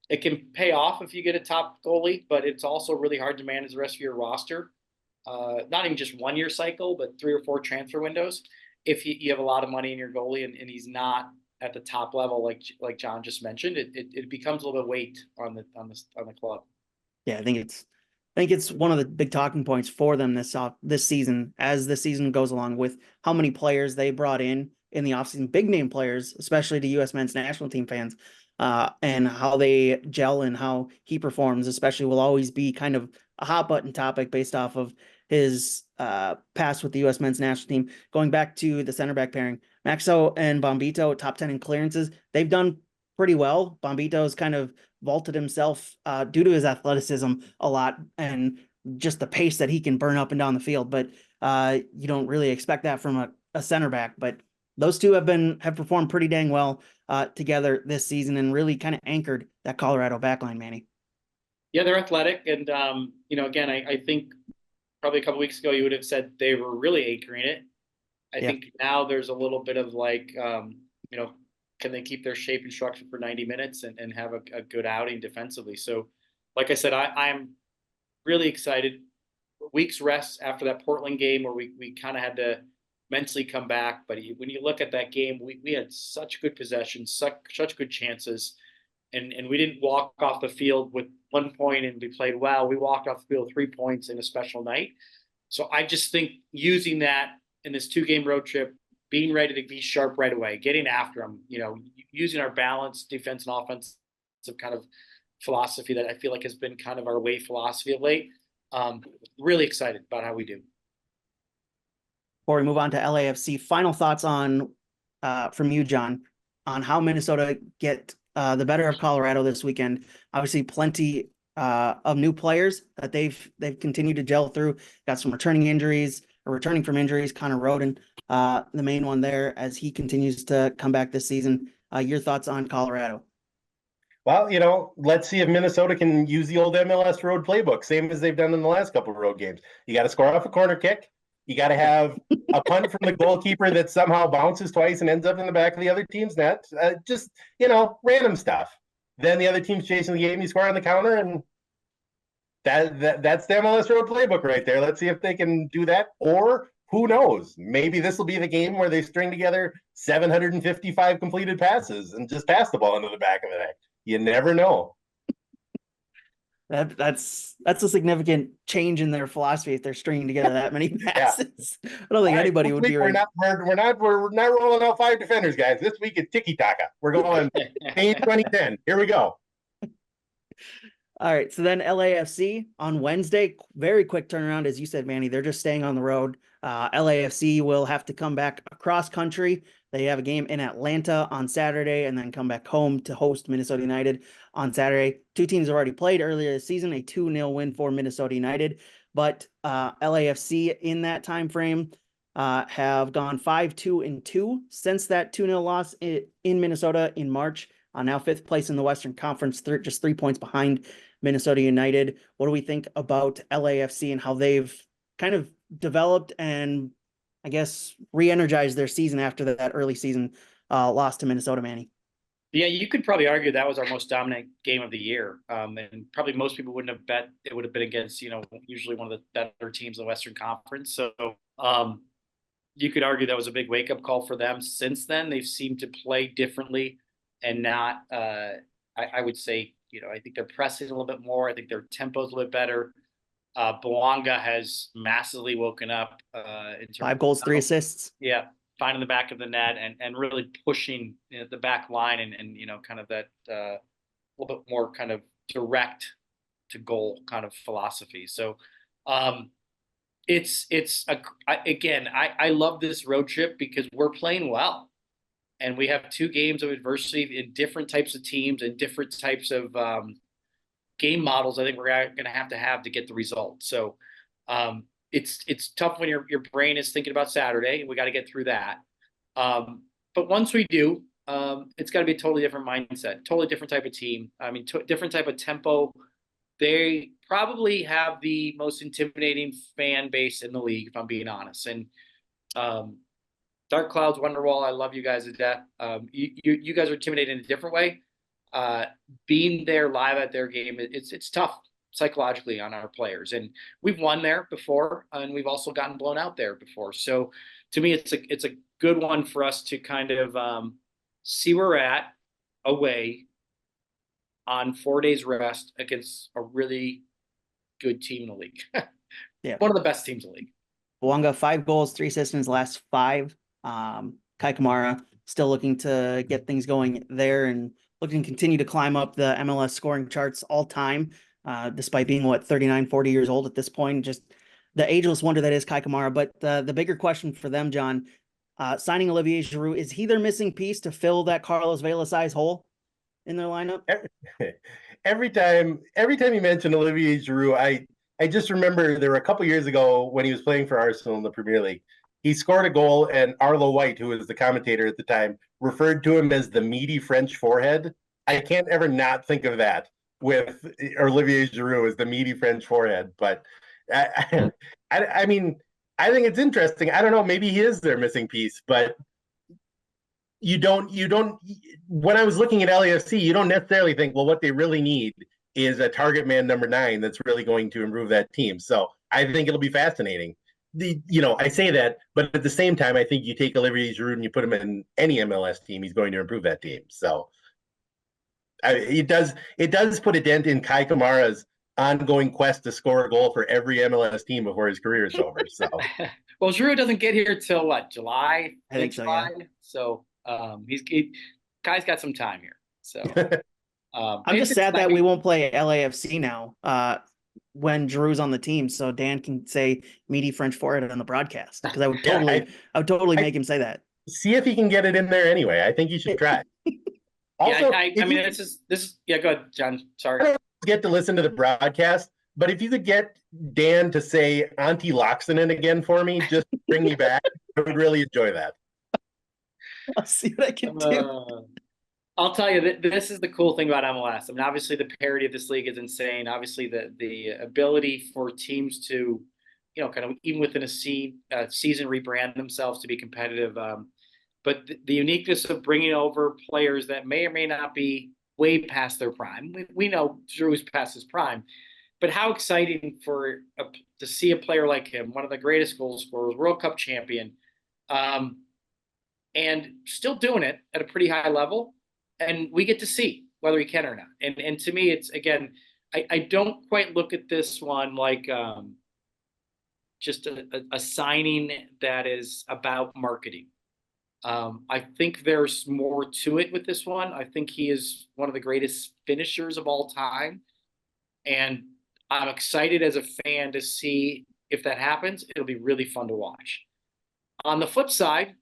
It can pay off if you get a top goalie, but it's also really hard to manage the rest of your roster. Not even just 1 year cycle, but 3 or 4 transfer windows. If you have a lot of money in your goalie and he's not at the top level, like John just mentioned, it becomes a little bit of weight on the club. Yeah, I think it's one of the big talking points for them this season as the season goes along, with how many players they brought in in the offseason, big name players, especially to U.S. men's national team fans, and how they gel and how he performs, especially, will always be kind of a hot button topic based off of his past with the U.S. men's national team. Going back to the center back pairing, Maxo and Bombito, top 10 in clearances. They've done pretty well. Bombito's kind of vaulted himself due to his athleticism a lot and just the pace that he can burn up and down the field. But you don't really expect that from a center back. But those two have performed pretty dang well together this season and really kind of anchored that Colorado backline, Manny. Yeah, they're athletic. And, again, I think probably a couple weeks ago you would have said they were really anchoring it. I think now there's a little bit of like, can they keep their shape and structure for 90 minutes and have a good outing defensively? So, like I said, I'm really excited. Weeks rest after that Portland game where we kind of had to mentally come back. But when you look at that game, we had such good possession, such good chances. And we didn't walk off the field with 1 point and we played well. We walked off the field 3 points in a special night. So I just think using that in this 2-game road trip, being ready to be sharp right away, getting after them, using our balanced defense and offensive kind of philosophy that I feel like has been kind of our way philosophy of late. Really excited about how we do. Before we move on to LAFC, final thoughts on from you, Jon, on how Minnesota get the better of Colorado this weekend. Obviously, plenty of new players that they've continued to gel through. Got some returning from injuries. Connor Roden, the main one there, as he continues to come back this season. Your thoughts on Colorado? Well, let's see if Minnesota can use the old MLS road playbook, same as they've done in the last couple of road games. You got to score off a corner kick. You got to have a punt from the goalkeeper that somehow bounces twice and ends up in the back of the other team's net. Just random stuff. Then the other team's chasing the game. You score on the counter, and that's the MLS road playbook right there. Let's see if they can do that. Or who knows? Maybe this will be the game where they string together 755 completed passes and just pass the ball into the back of the net. You never know. That's a significant change in their philosophy if they're stringing together that many passes. I don't think anybody would be right. We're not rolling out 5 defenders, guys. This week it's tiki taka. We're going Spain 2010. Here we go. All right, so then LAFC on Wednesday, very quick turnaround, as you said, Manny. They're just staying on the road. LAFC will have to come back across country. They have a game in Atlanta on Saturday and then come back home to host Minnesota United on Saturday. 2 teams have already played earlier this season, a 2-0 win for Minnesota United. But LAFC in that time frame have gone 5-2-2 since that 2-0 loss in Minnesota in March. Now 5th place in the Western Conference, just 3 points behind Minnesota United. What do we think about LAFC and how they've kind of developed and, I guess, re-energized their season after that early season loss to Minnesota, Manny? Yeah, you could probably argue that was our most dominant game of the year. And probably most people wouldn't have bet it would have been against, usually one of the better teams in the Western Conference. So you could argue that was a big wake-up call for them. Since then, they've seemed to play differently and not, I would say, I think they're pressing a little bit more. I think their tempo's a little bit better. Boanga has massively woken up. In terms 5 goals, 3 assists. Yeah, finding the back of the net and really pushing the back line and kind of that a little bit more kind of direct to goal kind of philosophy. So again, I love this road trip because we're playing well. And we have 2 games of adversity in different types of teams and different types of game models. I think we're going to have to get the result. So it's tough when your brain is thinking about Saturday, and we got to get through that. But once we do, it's got to be a totally different mindset, totally different type of team. I mean, different type of tempo. They probably have the most intimidating fan base in the league, if I'm being honest. And Dark Clouds, Wonderwall, I love you guys to death. You guys are intimidating in a different way. Being there live at their game, it's tough psychologically on our players. And we've won there before, and we've also gotten blown out there before. So to me, it's a good one for us to kind of see where we're at away on 4 days rest against a really good team in the league. Yeah, one of the best teams in the league. Boanga, 5 goals, 3 assists in his last 5. Kai Kamara still looking to get things going there and looking to continue to climb up the MLS scoring charts all time, despite being, 39, 40 years old at this point. Just the ageless wonder that is Kai Kamara. But the bigger question for them, John, signing Olivier Giroud, is he their missing piece to fill that Carlos Vela size hole in their lineup? Every time you mention Olivier Giroud, I just remember there were a couple years ago when he was playing for Arsenal in the Premier League. He scored a goal, and Arlo White, who was the commentator at the time, referred to him as the meaty French forehead. I can't ever not think of that with Olivier Giroud as the meaty French forehead. But I mean, I think it's interesting. I don't know, maybe he is their missing piece, but you don't, when I was looking at LAFC, you don't necessarily think, well, what they really need is a target man number 9 that's really going to improve that team. So I think it'll be fascinating. I say that, but at the same time, I think you take Olivier Giroud and you put him in any MLS team, he's going to improve that team. So it does put a dent in Kai Kamara's ongoing quest to score a goal for every MLS team before his career is over. So, well, Giroud doesn't get here till what, July? I think so. Yeah. So Kai's got some time here. So I'm just sad that we won't play LAFC now when Giroud's on the team, so Dan can say meaty French forehead on the broadcast, because I would totally make him say that. See if he can get it in there anyway. I think you should try. Also, I mean, this is go ahead, John. Sorry. I don't get to listen to the broadcast, but if you could get Dan to say Auntie Loxonen again for me, just bring me back. I would really enjoy that. I'll see what I can do. I'll tell you that this is the cool thing about MLS. I mean, obviously the parity of this league is insane. Obviously the ability for teams to, kind of even within a season rebrand themselves to be competitive. But the uniqueness of bringing over players that may or may not be way past their prime. We know Drew's past his prime, but how exciting to see a player like him, one of the greatest goal scorers, World Cup champion, and still doing it at a pretty high level. And we get to see whether he can or not. And to me, it's, again, I don't quite look at this one like just a signing that is about marketing. I think there's more to it with this one. I think he is one of the greatest finishers of all time. And I'm excited as a fan to see if that happens. It'll be really fun to watch. On the flip side,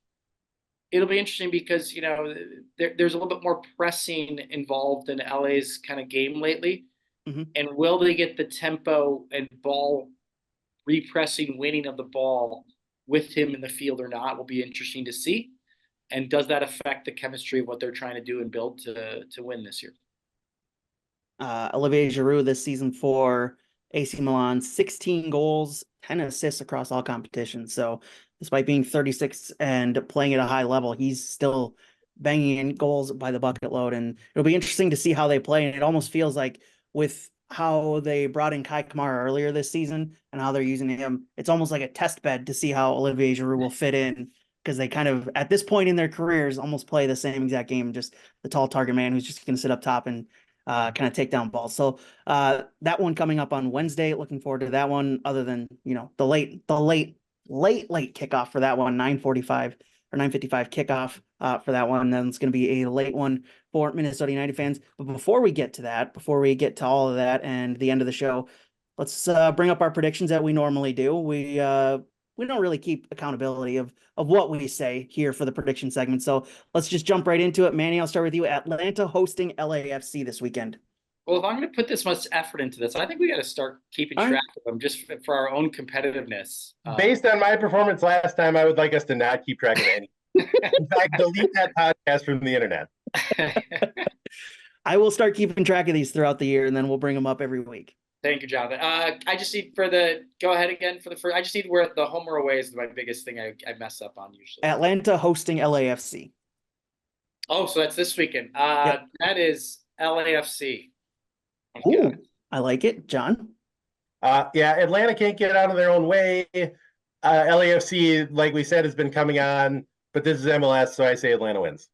it'll be interesting because, there's a little bit more pressing involved in LA's kind of game lately. Mm-hmm. And will they get the tempo and ball repressing, winning of the ball with him in the field or not will be interesting to see. And does that affect the chemistry of what they're trying to do and build to win this year? Olivier Giroud this season for AC Milan, 16 goals, 10 assists across all competitions. So despite being 36 and playing at a high level, he's still banging in goals by the bucket load. And it'll be interesting to see how they play. And it almost feels like with how they brought in Kai Kamara earlier this season and how they're using him, it's almost like a test bed to see how Olivier Giroud will fit in, because they kind of, at this point in their careers, almost play the same exact game, just the tall target man who's just going to sit up top and kind of take down balls. So that one coming up on Wednesday, looking forward to that one, other than, the late kickoff for that one, 9:45 or 9:55 kickoff for that one. Then it's going to be a late one for Minnesota United fans. But before we get to all of that and the end of the show, let's bring up our predictions that we normally do. We don't really keep accountability of what we say here for the prediction segment. So let's just jump right into it. Manny, I'll start with you. Atlanta hosting LAFC this weekend. Well, if I'm going to put this much effort into this, I think we got to start keeping track of them just for our own competitiveness. Based on my performance last time, I would like us to not keep track of any. In fact, delete that podcast from the internet. I will start keeping track of these throughout the year, and then we'll bring them up every week. Thank you, Jonathan. I just need go ahead again for the first. I just need where the home or away is my biggest thing I mess up on usually. Atlanta hosting LAFC. Oh, so that's this weekend. Yep. That is LAFC. Ooh, I like it, John. Yeah, Atlanta can't get out of their own way. LAFC, like we said, has been coming on, but this is MLS, so I say Atlanta wins.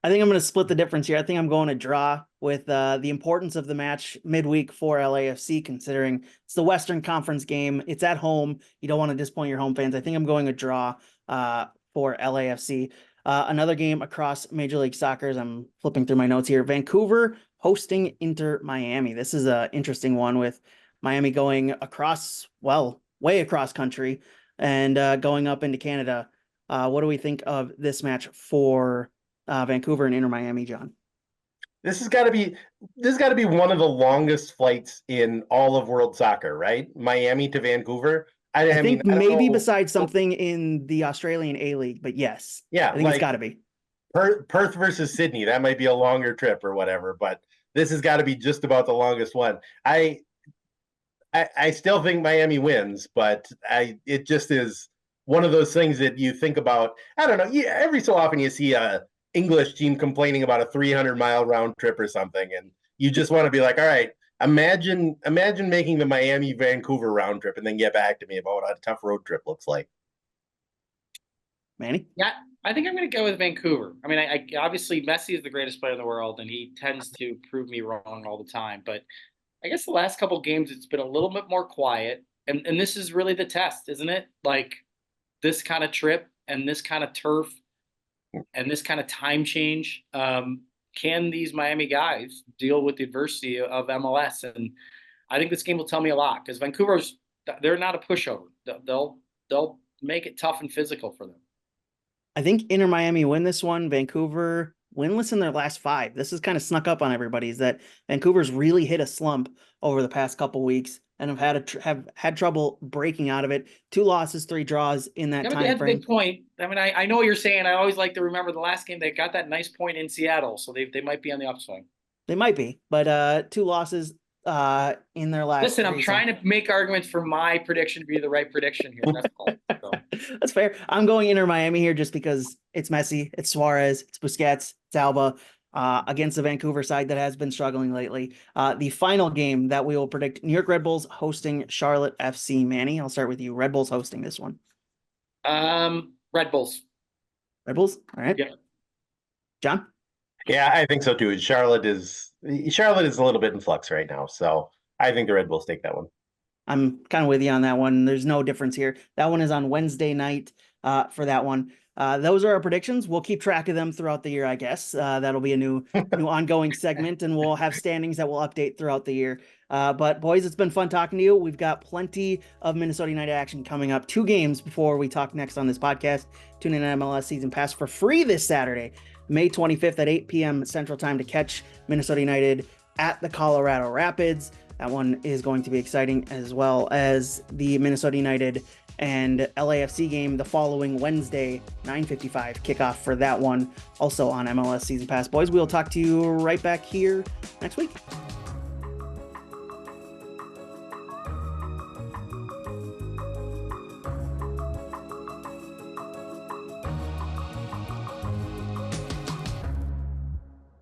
I think I'm going to split the difference here. I think I'm going to draw with the importance of the match midweek for LAFC, considering it's the Western Conference game. It's at home. You don't want to disappoint your home fans. I think I'm going a draw for for LAFC. Another game across Major League Soccer, as I'm flipping through my notes here. Vancouver hosting Inter Miami. This is an interesting one with Miami going across, well, way across country and going up into Canada. What do we think of this match for Vancouver and Inter Miami, John? This has got to be one of the longest flights in all of world soccer, right? Miami to Vancouver. I think maybe besides something in the Australian A-League, but yes. Yeah, I think it's got to be. Perth versus Sydney. That might be a longer trip or whatever, but this has got to be just about the longest one. I still think Miami wins, but it just is one of those things that you think about. I don't know. Every so often you see a English team complaining about a 300-mile round trip or something, and you just want to be like, all right, imagine making the Miami-Vancouver round trip and then get back to me about what a tough road trip looks like. Manny? Yeah, I think I'm going to go with Vancouver. I mean, I obviously Messi is the greatest player in the world, and he tends to prove me wrong all the time. But I guess the last couple of games, it's been a little bit more quiet, and this is really the test, isn't it? Like this kind of trip and this kind of turf and this kind of time change. Can these Miami guys deal with the adversity of MLS? And I think this game will tell me a lot because they're not a pushover. They'll make it tough and physical for them. I think Inter Miami win this one. Vancouver winless in their last 5. This has kind of snuck up on everybody, is that Vancouver's really hit a slump over the past couple weeks and have had trouble breaking out of it. 2 losses, 3 draws in that time frame. Big point. I mean, I know what you're saying. I always like to remember the last game they got that nice point in Seattle, so they might be on the upswing. They might be, but 2 losses in their last. Listen, I'm trying to make arguments for my prediction to be the right prediction here. That's all. So. That's fair. I'm going Inter Miami here just because it's Messi, it's Suarez, it's Busquets, it's Alba against the Vancouver side that has been struggling lately. The final game that we will predict: New York Red Bulls hosting Charlotte FC. Manny, I'll start with you. Red Bulls hosting this one. Red Bulls. Red Bulls. All right. Yeah. John. Yeah, I think so too. Charlotte is a little bit in flux right now, so I think the Red Bulls take that one. I'm kind of with you on that one. There's no difference here. That one is on Wednesday night for that one. Those are our predictions. We'll keep track of them throughout the year, I guess. That'll be a new ongoing segment, and we'll have standings that we'll update throughout the year. But boys, it's been fun talking to you. We've got plenty of Minnesota United action coming up. 2 games before we talk next on this podcast. Tune in on MLS Season Pass for free this Saturday, May 25th at 8 p.m. Central Time to catch Minnesota United at the Colorado Rapids. That one is going to be exciting, as well as the Minnesota United and LAFC game the following Wednesday, 9:55 kickoff for that one, also on MLS Season Pass. Boys, we'll talk to you right back here next week.